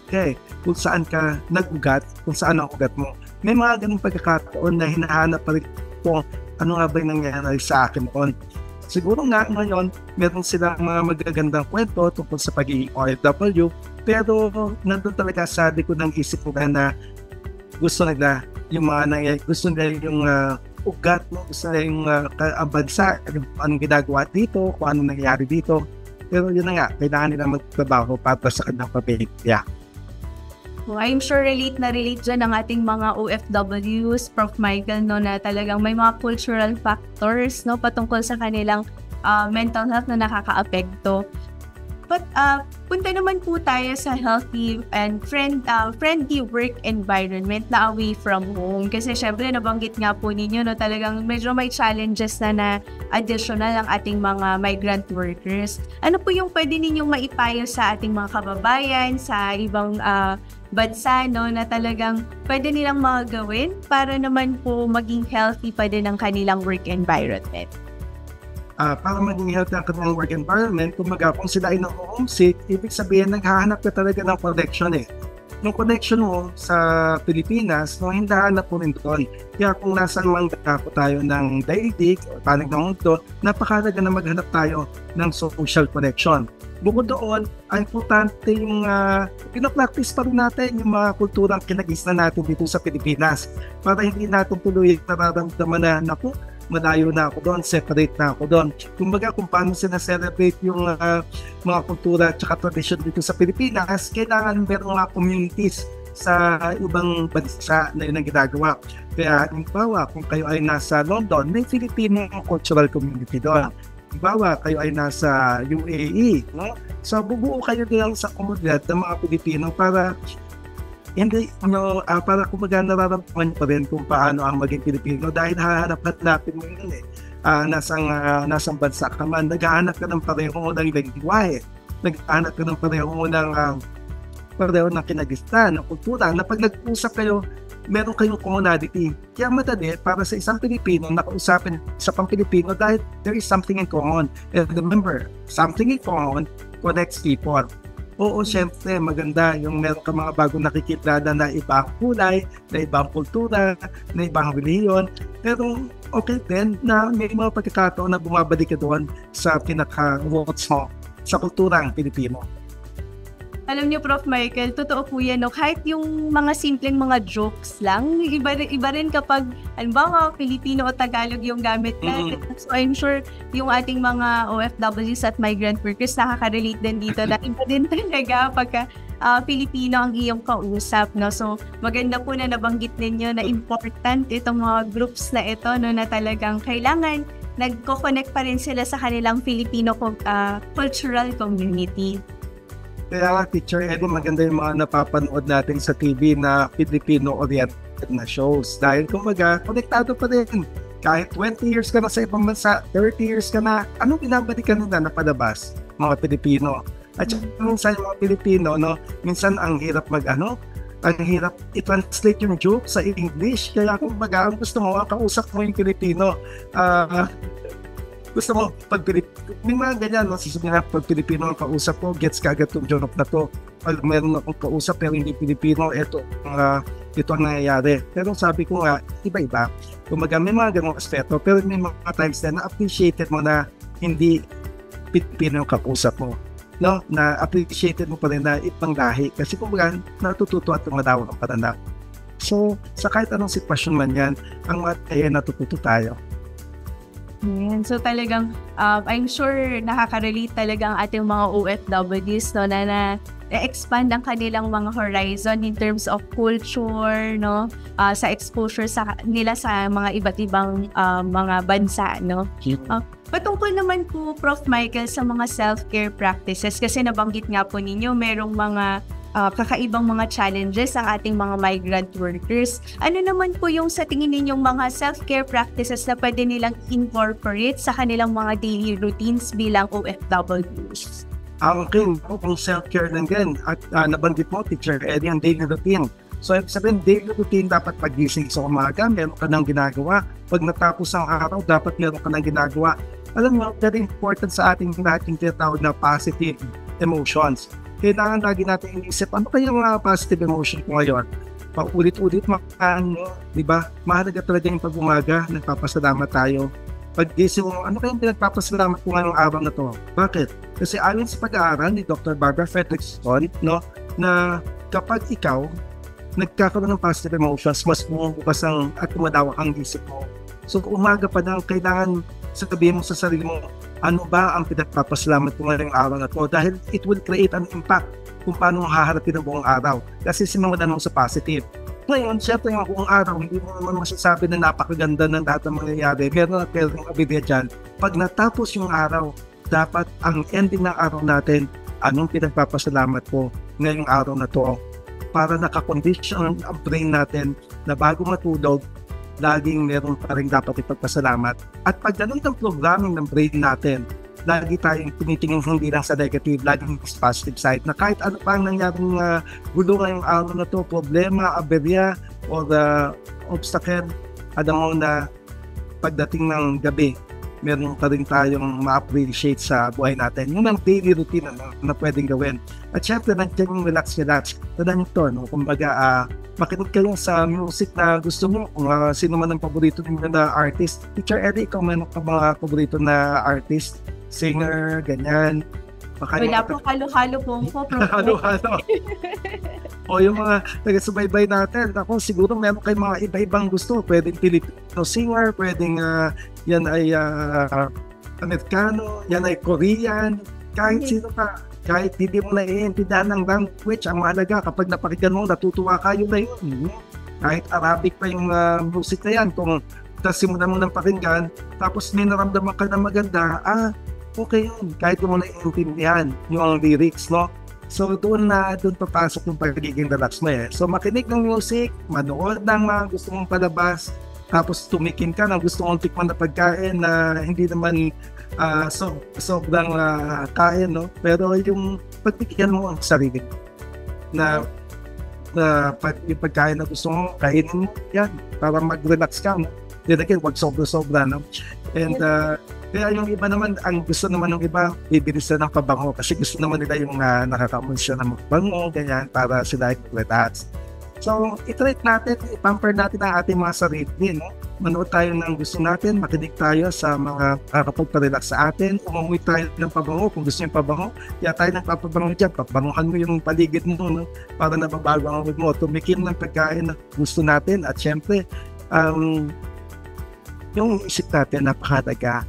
ka kung saan ka nag-ugat, kung saan ang ugat mo. May mga ganung pagkakataon na hinahanap pa rin kung ano nga ba yung nangyayari sa akin noon. Siguro nga ngayon, meron silang mga magagandang kwento tungkol sa pagiging OFW, pero nandun talaga sa likod ng isip nila na gusto nila yung mga nangyayari, gusto nila yung ugat mo, gusto nila yung bansa, anong ginagawa dito, kung anong nangyayari dito. Pero yun na nga, kailangan nila magtrabaho para sa kanilang pamilya. I'm sure relate dyan ang ating mga OFWs, Prof. Michael, na talagang may mga cultural factors patungkol sa kanilang mental health na nakakaapekto. But punta naman po tayo sa healthy and friendly work environment na away from home. Kasi syempre nabanggit nga po ninyo talagang medyo may challenges na additional ang ating mga migrant workers. Ano po yung pwede ninyong maipayo sa ating mga kababayan sa ibang bansa na talagang pwede nilang magawin para naman po maging healthy pa din ang kanilang work environment? para maging healthy ang kanilang work environment. Kumbaga, kung sila ay na-homesick, ibig sabihin, naghahanap ka talaga ng connection Yung connection mo sa Pilipinas, hindi hanap mo rin doon. Kaya kung nasan mang dako tayo ng daigdig o panig ng mundo, napakalaga na maghanap tayo ng social connection. Bukod doon, ang importante yung pinapractice pa rin natin yung mga kulturang kinagisnan natin dito sa Pilipinas para hindi natin tuloy nararamdaman na, naku, malayo na ako doon, separate na ako doon. Kumbaga, kung paano sina-celebrate yung mga kultura at tradisyon dito sa Pilipinas, kailangan meron mga communities sa ibang bansa na yun ang ginagawa. Kaya, halimbawa, kung kayo ay nasa London, may Filipino cultural community doon. Halimbawa, kayo ay nasa UAE, no? So, bubuo kayo din sa komunidad ng mga Pilipino para para kumbaga nararamdaman pa rin kung paano ang maging Pilipino dahil hahanap-hanapin mo yun nasang bansa ka man, naghahanap ka ng pareho ng lengguwahe, naghahanap ka ng pareho ng kinagisnan, ng kultura, na pag nag-usap kayo, meron kayong commonality. Kaya madali para sa isang Pilipino na kausapin sa pang-Pilipino dahil there is something in common. And remember, something in common connects people. Oo, syempre, maganda yung meron ka mga bagong nakikilala na ibang kulay, na ibang kultura, na ibang reliyon. Pero okay din na may mga pagkakataon na bumabalik ka doon sa pinaka-roots mo sa kulturang Pilipino. Alam niyo, Prof. Michael, totoo po yan, no? Kahit yung mga simpleng mga jokes lang, iba rin kapag, halimbawa, Filipino o Tagalog yung gamit natin. So I'm sure yung ating mga OFWs at migrant workers nakaka-relate din dito na iba din talaga pagka Filipino ang iyong kausap, no? So maganda po na nabanggit ninyo na important itong mga groups na ito, no, na talagang kailangan nagko-connect pa rin sila sa kanilang Filipino cultural community. Kaya Teacher Eddie, maganda yung mga napapanood natin sa TV na Filipino-oriented na shows. Dahil kumbaga, konektado pa rin. Kahit 20 years ka na sa ibang bansa, 30 years ka na, anong binabalikan nila na palabas? Mga Pilipino. At minsan yung mga Pilipino, no, minsan ang hirap ang hirap i-translate yung joke sa English. Kaya kumbaga, ang gusto mo, ang kausap mo yung Pilipino. Gusto mo, pag may mga ganyan, no? Sasabihin na, pag Pilipino ang kausap ko, gets ka agad yung joke na to. Pag meron akong kausap pero hindi Pilipino, ito ang nangyayari. Pero sabi ko nga, iba-iba. Kumbaga, may mga ganong aspeto, pero may mga times na appreciated mo na hindi Pilipino ang kausap mo. No? Na appreciated mo pa rin na ibang lahi. Kasi kumbaga, natututo at tumatawa ng patanda. So, sa kahit anong sitwasyon man yan, ang mga kaya natututo tayo. Yan. So talagang I'm sure nakaka-relate talaga ang ating mga OFWs, no, na expand ang kanilang mga horizon in terms of culture, no, sa exposure nila sa mga iba't ibang mga bansa, no. Patungkol naman po, Prof. Michael, sa mga self-care practices, kasi nabanggit nga po ninyo merong mga kakaibang mga challenges ang ating mga migrant workers. Ano naman po yung sa tingin ninyong mga self-care practices na pwede nilang incorporate sa kanilang mga daily routines bilang OFWs? Okay, kung self-care lang din. At nabanggit mo, Teacher Eddie, ang daily routine. So, sabihin, daily routine dapat pagising sa umaga, meron ka nang ginagawa. Pag natapos ang araw, dapat meron ka nang ginagawa. Alam mo, very important sa ating tinatawag na positive emotions. Kailangan lagi natin inisip, ano kaya mga positive emotion ko ngayon? Paulit-ulit di ba? Mahalaga talaga yung pag-umaga, nagpapasalamat tayo. Pag-gising mo, ano kaya yung pinagpapasalamat ko ngayong araw na to? Bakit? Kasi ayon sa pag-aaral ni Dr. Barbara Fredrickson, no, na kapag ikaw nagkakaroon ng positive emotions, mas bumubukas at tumadawak ang isip mo. So umaga pa lang, kailangan sabihin mo sa sarili mo, ano ba ang pinagpapasalamat ko ngayong araw na to? Dahil it will create an impact kung paano haharapin ang buong araw. Kasi simulan mo sa positive. Ngayon, syempre yung buong araw, hindi mo naman masasabi na napakaganda ng lahat ng mangyayari. Meron at meron abilidad dyan. Pag natapos yung araw, dapat ang ending ng araw natin, anong pinagpapasalamat ko ngayong araw na to? Para nakakondition ang brain natin na bago matulog, laging meron pa rin dapat ipagpasalamat. At pag ganun ang programming ng brain natin, lagi tayong tinitingin hindi lang sa negative, laging sa positive side, na kahit ano pa ang nangyaring gulo ngayong araw na to, problema, aberya, o obstacle, alam mo na pagdating ng gabi, meron pa rin tayong ma-appreciate sa buhay natin. Yung ang daily routine na pwedeng gawin. At syempre, nandiyan yung relax. Tandaan nyo to, no? Kumbaga, makinig kayo sa music na gusto mo. Kung sino man ang paborito ninyo na artist. Teacher Eddie, ikaw meron ka mga paborito na artist, singer, ganyan? Wala po, halo-halo po po. Halo-halo. O yung mga taga-subaybay natin, ako siguro meron kayong mga iba-ibang gusto. Pwedeng Filipino singer, pwedeng yan ay Amerikano, yan ay Korean, kahit sino ka. Kahit hindi mo naiintindihan ng language, ang mahalaga kapag napakinggan mo, natutuwa kayo na yun. Kahit Arabic pa yung music na yan, kung simulan mo ng pakinggan, tapos may naramdaman ka na maganda, okay yun, kahit mo naiintindihan yung lyrics, no? So doon papasok yung pagiging relax mo eh. So makinig ng music, manood ng mga gusto mong palabas, tapos tumikim ka ng gusto mong tikman na pagkain na hindi naman sobrang kain, no? Pero yung pagbigyan mo ang sarili na yung pagkain na gusto mo, kainin mo yan para mag-relax ka, no? Then again, wag sobra-sobra, no? And kaya yung iba naman, ang gusto naman ng iba, bibilis na ng pabango kasi gusto naman nila yung nakakamoy siya ng pabango, ganyan, para sila relax. So, i-treat natin, i-pamper natin ang ating mga sarili, no? Manood tayo ng gusto natin, makinig tayo sa mga kakapagpa-relax sa atin, umuwi tayo ng pabango, kung gusto yung pabango, kaya tayo nagpapabango dyan, pabanguhan mo yung paligid mo, no? Para nababago ang mood mo, tumikim ng pagkain na gusto natin, at syempre, yung isip natin, napakahalaga.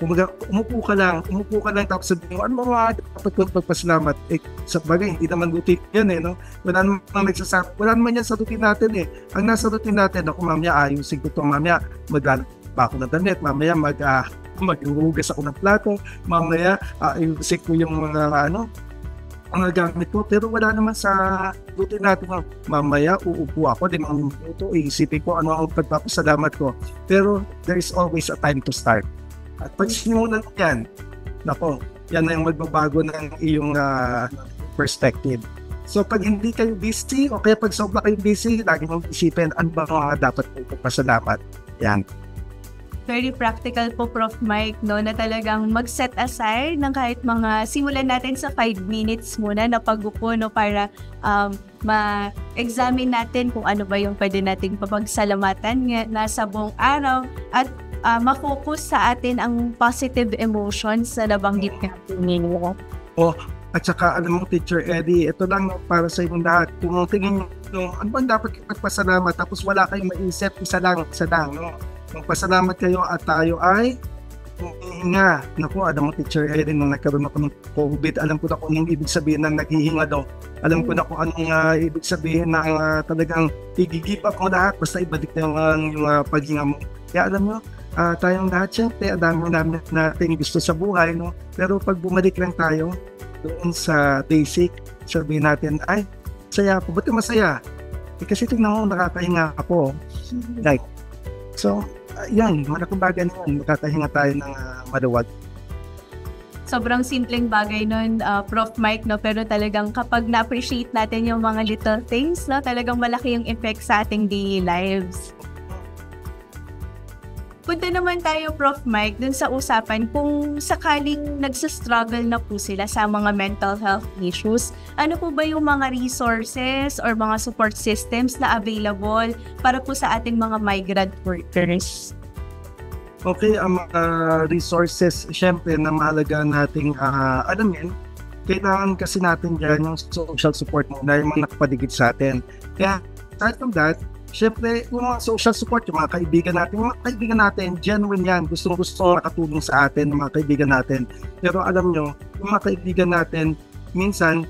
Kumaga, umupo ka lang tapos sabihin mo, ano mga dapat kong pagpasalamat? Sa bagay, hindi naman routine yan no? Wala naman yan sa routine natin Ang nasa routine natin, ako mamaya ayusin ko ito, mamaya maglalaba ako ng damit, mamaya maghuhugas ako ng plato, mamaya ayusin ko yung mga mga gamit ko, pero wala naman sa routine natin. Mamaya uupo ako, di mga minuto, iisipin ko ano ang pagpapasalamat ko. Pero there is always a time to start. At pag simulan yan, yan na yung magbabago ng iyong perspective. So pag hindi kayo busy, o kaya pag sobra kayo busy, lagi mong isipin, ano ba mga dapat magpapasalamat? Yan. Very practical po, Prof. Mike, no, na talagang mag-set aside ng kahit mga simulan natin sa 5 minutes muna na pag-upo, no, para ma-examine natin kung ano ba yung pwede nating papagsalamatan nasa buong araw at ma-focus sa atin ang positive emotions na nabanggit natin ninyo. At saka alam mo, Teacher Eddie, ito lang para sa inyong lahat. Kung tingin nyo, ano bang dapat ipagpasalamat tapos wala kayong maisip, isa lang, no? Magpasalamat kayo at tayo ay humihinga. Naku, alam mo, Teacher Eddie, nung nagkaroon ako ng COVID, alam ko na kung anong ibig sabihin ng naghihinga daw. Alam ko na kung anong ibig sabihin na talagang i-give up mo lahat, basta ibalik na yung paghinga mo. Kaya alam mo, tayong lahat syempre, dami natin gusto sa buhay, no? Pero pag bumalik lang tayo doon sa basic, sabihin natin, ay, masaya ako. Ba't masaya? Kasi tingnan mo, nakakahinga ako. Like, so, yan, malaking bagay na yun, makakahinga tayo ng maluwag. Sobrang simpleng bagay nun, Prof. Mike, no? Pero talagang kapag na-appreciate natin yung mga little things, no? Talagang malaki yung effect sa ating daily lives. Punta naman tayo, Prof. Mike, dun sa usapan kung sakaling nagsastruggle na po sila sa mga mental health issues, ano po ba yung mga resources or mga support systems na available para po sa ating mga migrant workers? Okay, ang mga resources, syempre, na mahalaga nating alamin, kailangan kasi natin dyan yung social support na yung mga nakapaligid sa atin. Kaya, aside from that, syempre, yung mga social support, yung mga kaibigan natin, genuine yan, gustong makatulong sa atin, yung mga kaibigan natin. Pero alam nyo, yung mga kaibigan natin, minsan,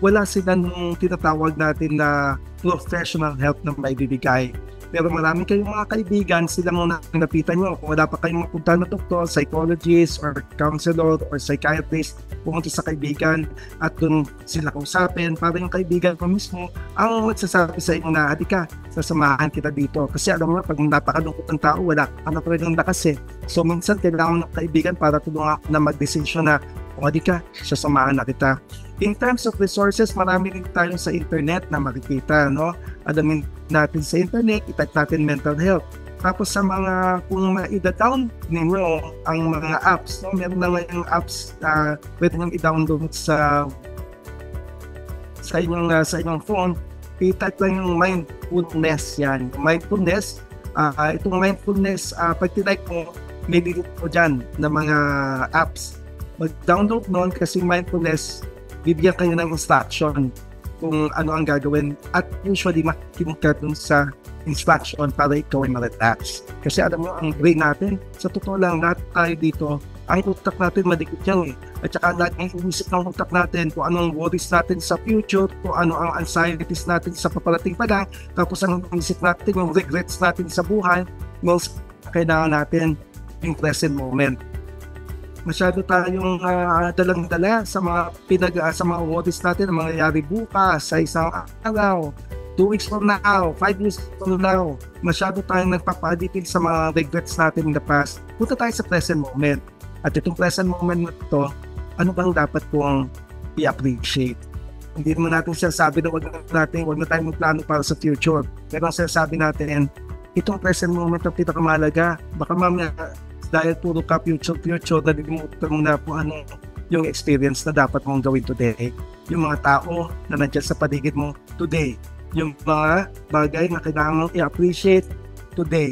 wala silang tinatawag natin na professional help na maibibigay. Pero marami kayong mga kaibigan, sila muna napitan nyo. Kung wala pa kayong mapunta na doktor, psychologist, or counselor, or psychiatrist, pumunta sa kaibigan at dun sila kausapin para yung kaibigan mo mismo ang magsasabi sa inyo na, halika, sasamahan kita dito. Kasi alam mo, pag napakalungkot ng tao, wala ka na talagang lakas So minsan kailangan ng kaibigan para tulungan na mag-desisyon na, halika, sasamahan na kita. In terms of resources, marami rin tayo sa internet na makikita, no? Alamin natin sa internet, itype natin mental health. Tapos sa mga, kung ma-down ninyo ang mga apps, no? Meron na ngayong apps na pwede nyo i-download sa inyong phone. I-type lang yung mindfulness yan. Mindfulness, itong mindfulness, pag tinike mo, may dito po dyan na mga apps. Mag-download nun kasi mindfulness, bibigyan kayo ng instruction kung ano ang gagawin at usually makikinig ka dun sa instruction para ikaw ay ma-relax. Kasi alam mo, ang brain natin, sa totoo lang, lahat tayo dito, ang utak natin madikit yan At saka lahat ang inisip ng utak natin kung anong worries natin sa future, kung ano ang anxieties natin sa paparating pa lang, tapos ang inisip natin, yung regrets natin sa buhay, kailangan natin yung present moment. Masyado tayong dalang-dala sa mga sa mga worries natin na mangyayari bukas, sa isang araw, 2 weeks from now, 5 years from now. Masyado tayong nagpapaditin sa mga regrets natin in the past. Punta tayo sa present moment. At itong present moment na ito, ano bang dapat kong i-appreciate? Hindi naman natin sinasabi na wag na tayong magplano para sa future. Pero ang sinasabi natin, itong present moment ang pinakamahalaga. Baka mamaya, dahil puro ka future, nalilimutan mo na po ano yung experience na dapat mong gawin today. Yung mga tao na nandiyan sa paligid mo today. Yung mga bagay na kailangan mong i-appreciate today.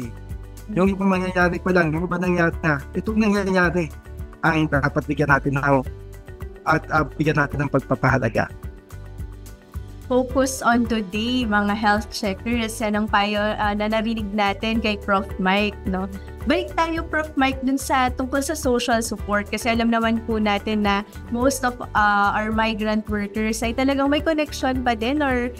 Yung iba mangyayari pa lang, yung iba nangyari na, itong nangyayari ang dapat bigyan natin ng pagpapahalaga. Focus on today, mga health checkers. Yan ang payo na narinig natin kay Prof. Mike, no? Balik tayo, Prof. Mike, dun sa tungkol sa social support kasi alam naman po natin na most of our migrant workers ay talagang may connection pa din or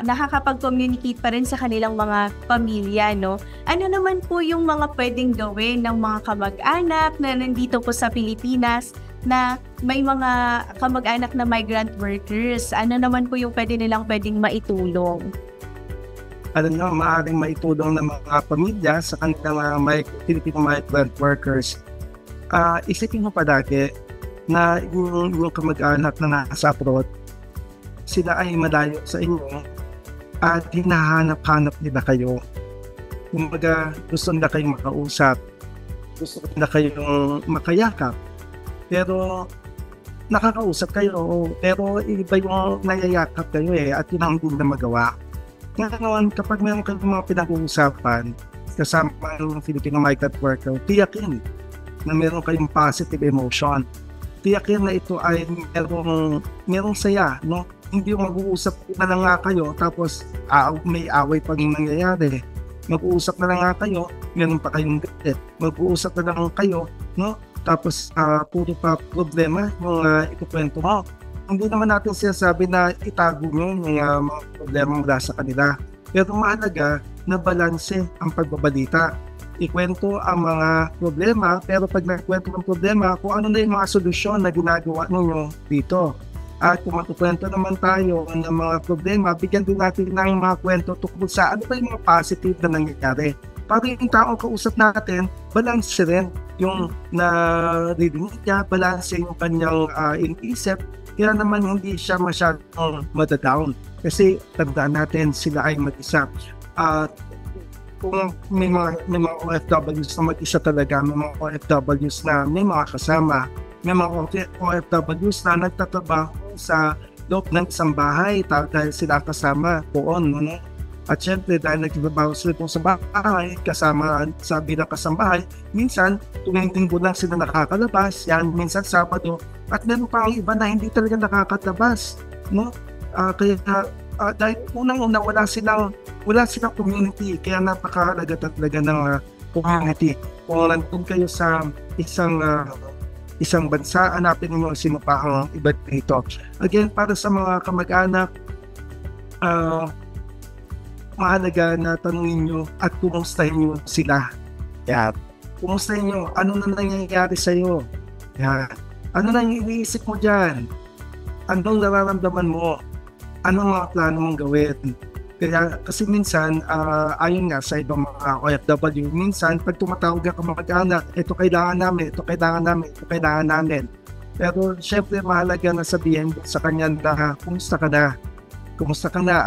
nakakapag-communicate pa rin sa kanilang mga pamilya, no? Ano naman po yung mga pwedeng gawin ng mga kamag-anak na nandito po sa Pilipinas na may mga kamag-anak na migrant workers? Ano naman po yung pwedeng maitulong? Maaaring maitulong ng mga pamilya sa kanilang Filipino migrant workers. Isipin mo palagi na yung kamag-anak na nasa abroad, sila ay malayo sa inyo at hinahanap-hanap nila kayo. Kumbaga, gusto nila kayong makausap, gusto nila kayong makayakap, pero nakakausap kayo, pero iba yung nayayakap kayo at yun ang hindi na magawa. Ngayon, kapag mayroon kayong mga pinag-uusapan kasama ng Filipino migrant worker, tiyakin na mayroon kayong positive emotion. Tiyakin na ito ay mayroong saya, no? Hindi yung mag-uusap na lang nga kayo tapos may away pang nangyayari. Mag-uusap na lang nga kayo, mayroon pa kayong galit. Mag-uusap na lang kayo, no? Tapos puro pa problema yung ikukwento mo. Hindi naman natin sinasabi na itago nyo yung mga problema mula sa kanila. Pero mahalaga na balanse ang pagbabalita. Ikwento ang mga problema, pero pag nagkwento ng problema, kung ano na yung mga solusyon na ginagawa ninyo dito. At kung matukwento naman tayo ng mga problema, bigyan din natin ng mga kwento tungkol sa ano ba yung mga positive na nangyayari. Para yung taong kausap natin, balanse rin yung naririnig niya, balanse yung kanyang iniisip. Kaya naman hindi siya masyadong madadown. Kasi tandaan natin sila ay mag-isa. Kung may mga OFWs na mag-isa talaga, may mga OFWs na may mga kasama, may mga OFWs na nagtatrabaho sa loob ng isang bahay dahil sila kasama poon. No? At syempre dahil nagtatrabaho sila sa bahay, kasama sa bilang kasambahay, minsan tuwing linggo lang sila nakakalabas, yan minsan Sabado, at meron pa ang iba na hindi talaga nakakatlabas, no? Kaya dahil unang-una wala silang community, kaya napakahalaga talaga ng community. Kung nandun kayo sa isang bansa, hanapin niyo sino pa ang iba dito. Again, para sa mga kamag-anak, mahalaga na tanungin nyo at kumustahin nyo sila. Yan. Kumustahin nyo, ano na nangyayari sa'yo? Yan. Ano na iniisip mo dyan? Anong nararamdaman mo? Anong mga plano mong gawin? Kaya, kasi minsan, ayon nga sa ibang mga OFW, minsan, pag tumatawag ka kamag-anak, ito kailangan namin. Pero, syempre, mahalaga na sabihin sa kanya na, kumusta ka na?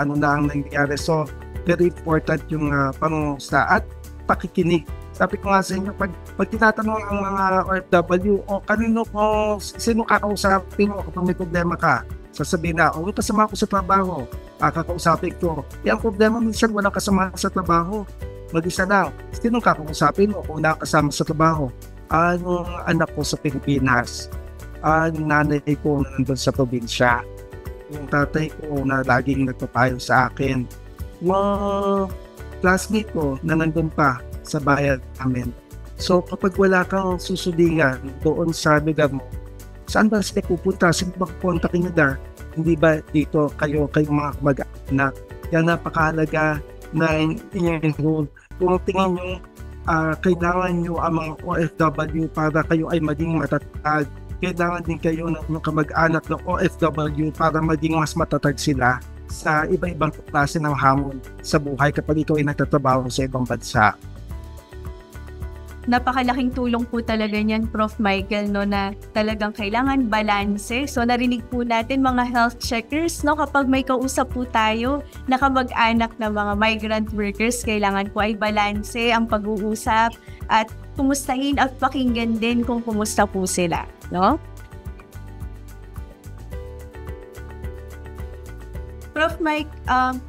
Ano na ang nangyayari? So, very important yung pangungusta. At pakikinig. Sabi ko nga sa inyo, pag tinatanong ang mga OFW, sino kakausapin mo kapag may problema ka? Sasabihin na, may kasama ko sa trabaho, kakausapin ko. Ang problema minsan walang kasama sa trabaho. Mag-isa lang, sino kakausapin mo kung nakasama sa trabaho? Ang anak ko sa Pilipinas, ang nanay ko na nandun sa probinsya, yung tatay ko na laging nagpapayo sa akin, yung classmate ko na nandun pa sa bayan namin. So kapag wala kang susudingan doon sa lugar mo, saan ba sila pupunta? Sino ba kontakin nyo dar? Hindi ba dito kayong mga mag-anak? Yan napakahalaga na i-enroll. Kung tingin nyo, kailangan nyo ang mga OFW para kayo ay maging matatag. Kailangan din kayo ng kamag-anak ng OFW para maging mas matatag sila sa iba-ibang klase ng hamon sa buhay kapag ikaw ay nagtatrabaho sa ibang bansa. Napakalaking tulong po talaga niyan, Prof. Michael, no, na talagang kailangan balanse. So narinig po natin mga health checkers, no, kapag may kausap po tayo na kamag-anak ng mga migrant workers, kailangan po ay balanse ang pag-uusap at kumustahin at pakinggan din kung kumusta po sila, no? Prof. Mike,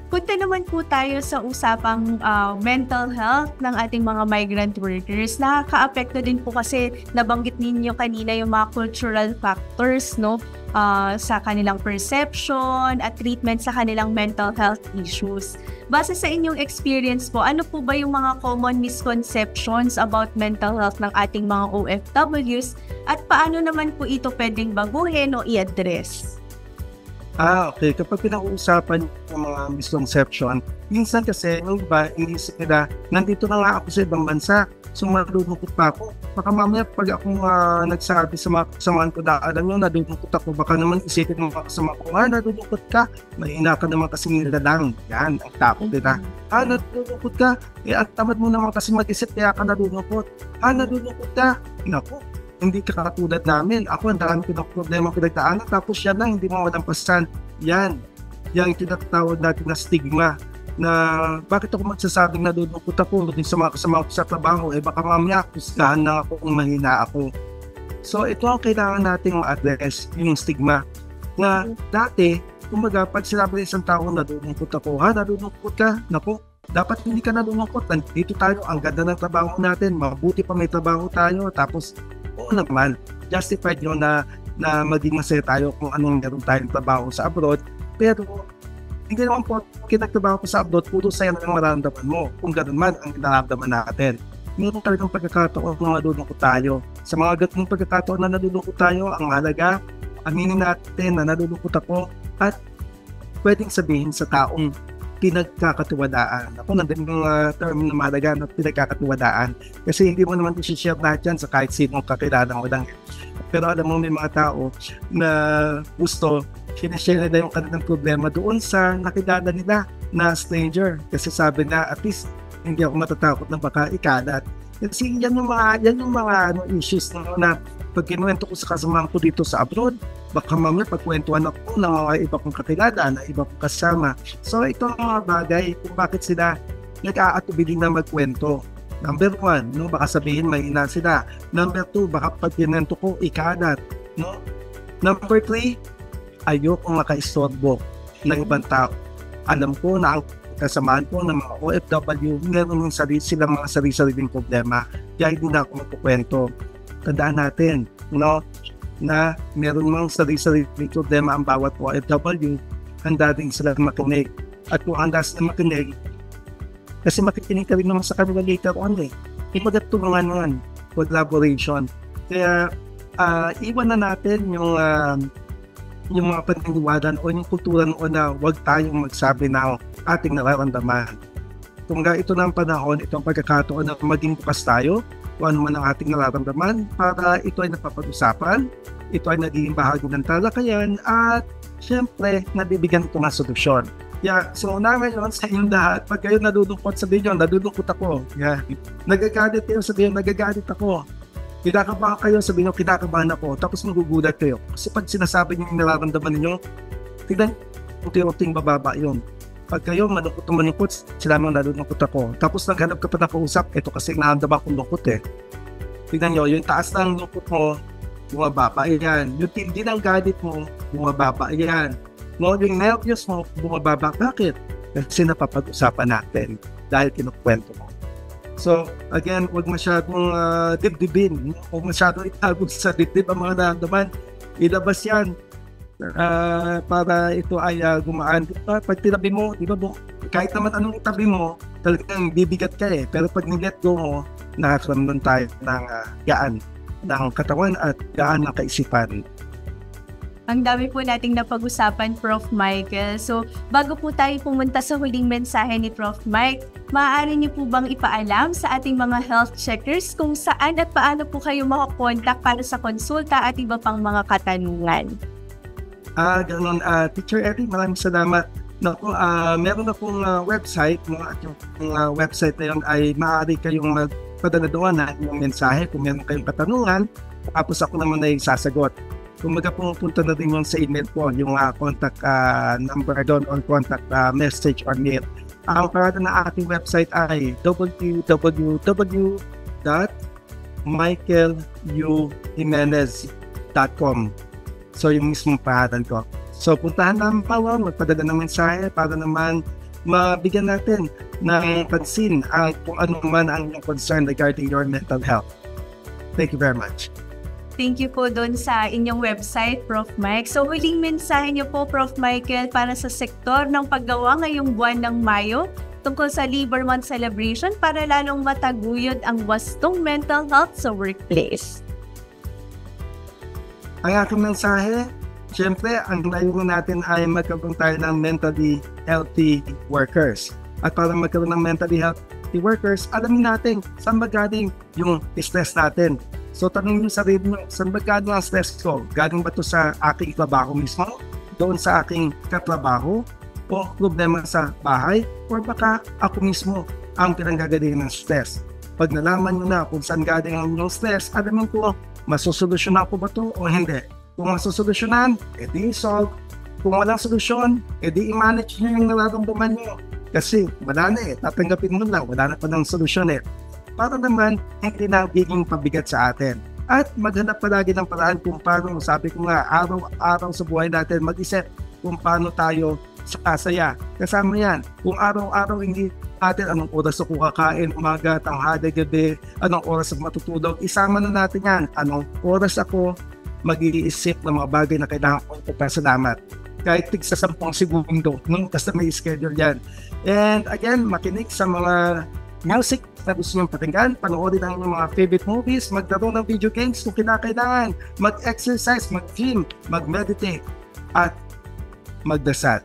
punta naman po tayo sa usapang mental health ng ating mga migrant workers. Nakaka-apekto din po kasi nabanggit ninyo kanina yung mga cultural factors, no, sa kanilang perception at treatment sa kanilang mental health issues. Base sa inyong experience po, ano po ba yung mga common misconceptions about mental health ng ating mga OFWs at paano naman po ito pwedeng baguhin o i-address? Okay. Kapag pinag-uusapan ng mga misconception, minsan kasi yung iba, inisip nila, nandito na nga ako sa ibang bansa, so malulungkot pa ako. Baka mamaya pag ako nagsabi sa mga kasamaan ko na, alam nyo, nalulungkot ako, baka naman isipin ng mga kasama ko, nalulungkot ka, mahina ka naman kasi nilalang. Yan, ang takot nila. Nalulungkot ka, ang tamad mo naman kasi mag-isip, kaya ka nalulungkot. Nalulungkot ka, naku. Hindi ka katulad namin. Ako, ang dami ko ng problema pinagdaanan, tapos yan lang, hindi mo malampasan. Yan yung tinatawag natin na stigma, na bakit ako magsasabing nalulungkot ako sa mga kasama ko sa trabaho, baka mamaya kusgahan na ako kung mahina ako. So ito ang kailangan nating ma-address, yung stigma. Na dati, kumbaga, pag sinabi ng isang tao, nalulungkot ako, nalulungkot ka, naku, dapat hindi ka nalulungkot, dito tayo, ang ganda ng trabaho natin, mabuti pa may trabaho tayo, tapos oo naman, justified yun na maging masaya tayo kung anong meron tayong trabaho sa abroad. Pero hindi naman po kinagtrabaho ko sa abroad, puro saya na lang mararamdaman mo. Kung gano'n man ang nararamdaman natin. Meron talagang pagkakataon na nalulungkot tayo. Sa mga ganung pagkakataon na nalulungkot tayo, ang mahalaga, aminin natin na nalulungkot ako at pwedeng sabihin sa taong pinagkakatiwadaan. Ako, nandun yung term na mahalaga na pinagkakatiwadaan. Kasi hindi mo naman i-share lahat yan sa kahit sinong kakilala mo lang. Pero alam mo, may mga tao na gusto, sinashare nila yung kanilang problema doon sa nakilala nila na stranger. Kasi sabi na, at least, hindi ako matatakot na baka ikalat. Kasi yan yung mga issues na pag kinuwento ko sa kasamahan ko dito sa abroad, baka mamaya pagkwentuhan ako ng mga iba kong kakilala, na iba kong kasama. So ito ang mga bagay kung bakit sila nag-aatubili na magkwento. Number 1, no, baka sabihin mahina sila. Number 2, baka pag kinento ko, ikalat. No? Number 3, ayokong makaistorbo ng ibang tao. Alam ko na ang kasamaan ko ng mga OFW, meron silang mga sarili-sariling problema. Kaya hindi na ako magkukwento. Tandaan natin, no, na meron mga sarili-sariling problema ang bawat OFW, handa din sila makinig. At kung handa sila makinig, kasi makikinig ka rin naman sa kanila later on Ipagtulungan naman, collaboration. Kaya iwan na natin yung mga paniniwalaan o yung kultura noon na huwag tayong magsabi na ating nararamdaman. Kung ito na ang panahon, itong pagkakataon na maging bukas tayo, kung ano man ang ating nararamdaman, para ito ay napapag-usapan, ito ay naging bahagi ng talakayan, at syempre, nabibigyan ito ng solusyon. Yeah, so ngayon sa inyong lahat, pag kayo nalulungkot, sabihin nyo, nalulungkot ako. Yeah. Nagagalit kayo, sabihin, nagagalit ako. Kinakabahan kayo, sabihin nyo, kinakabahan ako. Tapos magugulat kayo. Kasi pag sinasabi nyo yung nararamdaman ninyo, tignan, unti-unting bababa yun. Pag kayo malungkot, sila mga nalulungkot ako. Tapos naghanap ka pa na kausap, ito kasi nahandama akong lungkot eh. Tignan nyo, yung taas ng lungkot mo, bumababa yan. Yung tindi ng galit mo, bumababa yan. No, yung nervyos mo, bumababa. Bakit? Kasi napapag-usapan natin dahil kinukwento mo. So, again, huwag masyadong dibdibin. Huwag masyadong itago sa dibdib ang mga nahandaman. Ilabas yan para ito ay gumaan. Pag tinabi mo, di ba, kahit naman anong itabi mo, talagang bibigat ka eh. Pero pag nilet go mo, nakakaroon tayo ng gaan ng katawan at gaan ng kaisipan. Ang dami po nating napag-usapan, Prof. Michael. So, bago po tayo pumunta sa huling mensahe ni Prof. Mike, maaari niyo po bang ipaalam sa ating mga health checkers kung saan at paano po kayo makakontak para sa konsulta at iba pang mga katanungan? Ganun, Teacher Eddie, maraming salamat. Meron na pong website, at yung website na yun ay maaari kayong magpadala doon na yung mensahe kung meron kayong katanungan, tapos ako naman ay sasagot. Kung magpupunta na din yung sa email po, yung contact number doon or contact message or mail. Ang pangalan na ating website ay www.michaelujimenez.com. So yung mismong pangalan ko. So puntahan namin pa, magpadala ng mensahe para naman mabigyan natin ng pansin kung ano man ang concern regarding your mental health. Thank you very much. Thank you po doon sa inyong website, Prof. Mike. So, huling mensahe niyo po, Prof. Michael, para sa sektor ng paggawa ngayong buwan ng Mayo tungkol sa Labor Month celebration para lalong mataguyod ang wastong mental health sa workplace. Ang aking mensahe, siyempre, ang layunin natin ay magkaroon tayo ng mentally healthy workers. At para magkaroon ng mentally healthy workers, alamin natin saan magaling yung stress natin. So, tanongin yung sarili mo, saan ba galing ang stress ko? Galing ba ito sa aking trabaho mismo? Doon sa aking katrabaho? O problema sa bahay? O baka ako mismo ang pinanggagaling ng stress? Pag nalaman nyo na kung saan galing ang inyong stress, alamin ko, masusolusyonan ko ba ito o hindi? Kung masusolusyonan, edi solve. Kung walang solusyon, edi i-manage nyo yung nararamdaman nyo. Kasi wala na eh, tatanggapin mo lang, wala na pa ng solusyon eh. Para naman hindi na biging pabigat sa atin. At maghanap palagi ng paraan kung paano, sabi ko nga, araw-araw sa buhay natin mag-isip kung paano tayo sasaya. Kasama yan, kung araw-araw hindi natin anong oras ako kakain, umaga, tanghali, gabi, anong oras ako matutulog, isama na natin yan. Anong oras ako mag-iisip ng mga bagay na kailangan ko ipagpasalamat. Kahit tig sa 10 segundo, basta may schedule yan. And again, makinig sa mga music na gusto nyo patinggan, panoorin ang mga favorite movies, maglaro ng video games kung kinakailangan, mag-exercise, mag-gym, mag-meditate, at magdasal.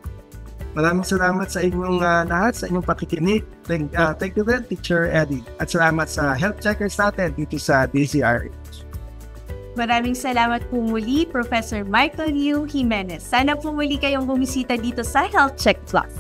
Maraming salamat sa inyong lahat, sa inyong pakikinig. Thank you rin, Teacher Eddie. At salamat sa health checkers natin dito sa DZRH. Maraming salamat po muli, Professor Michael U. Jimenez. Sana po muli kayong bumisita dito sa Health Check Plus.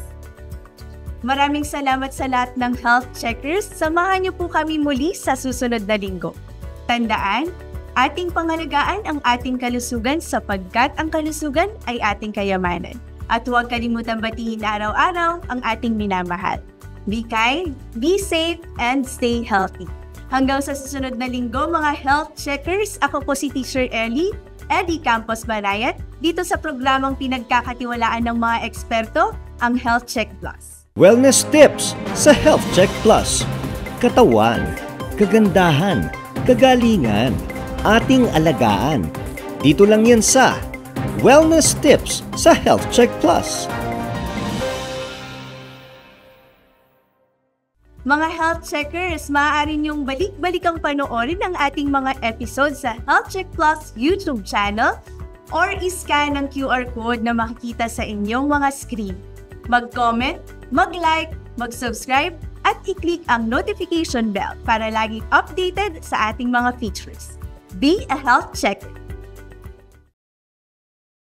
Maraming salamat sa lahat ng health checkers. Samahan niyo po kami muli sa susunod na linggo. Tandaan, ating pangalagaan ang ating kalusugan sapagkat ang kalusugan ay ating kayamanan. At huwag kalimutang batiin araw-araw ang ating minamahal. Be kind, be safe, and stay healthy. Hanggang sa susunod na linggo mga health checkers, ako po si Teacher Eddie Campos Banayat, dito sa programang pinagkakatiwalaan ng mga eksperto, ang Health Check Plus. Wellness tips sa Health Check Plus. Katawan, kagandahan, kagalingan, ating alagaan. Dito lang yan sa Wellness tips sa Health Check Plus. Mga health checkers, maaari niyong balik-balikang panoorin ang ating mga episodes sa Health Check Plus YouTube channel or iscan ang QR code na makikita sa inyong mga screen. Mag-comment, mag-like, mag-subscribe, at i-click ang notification bell para laging updated sa ating mga features. Be a health checker!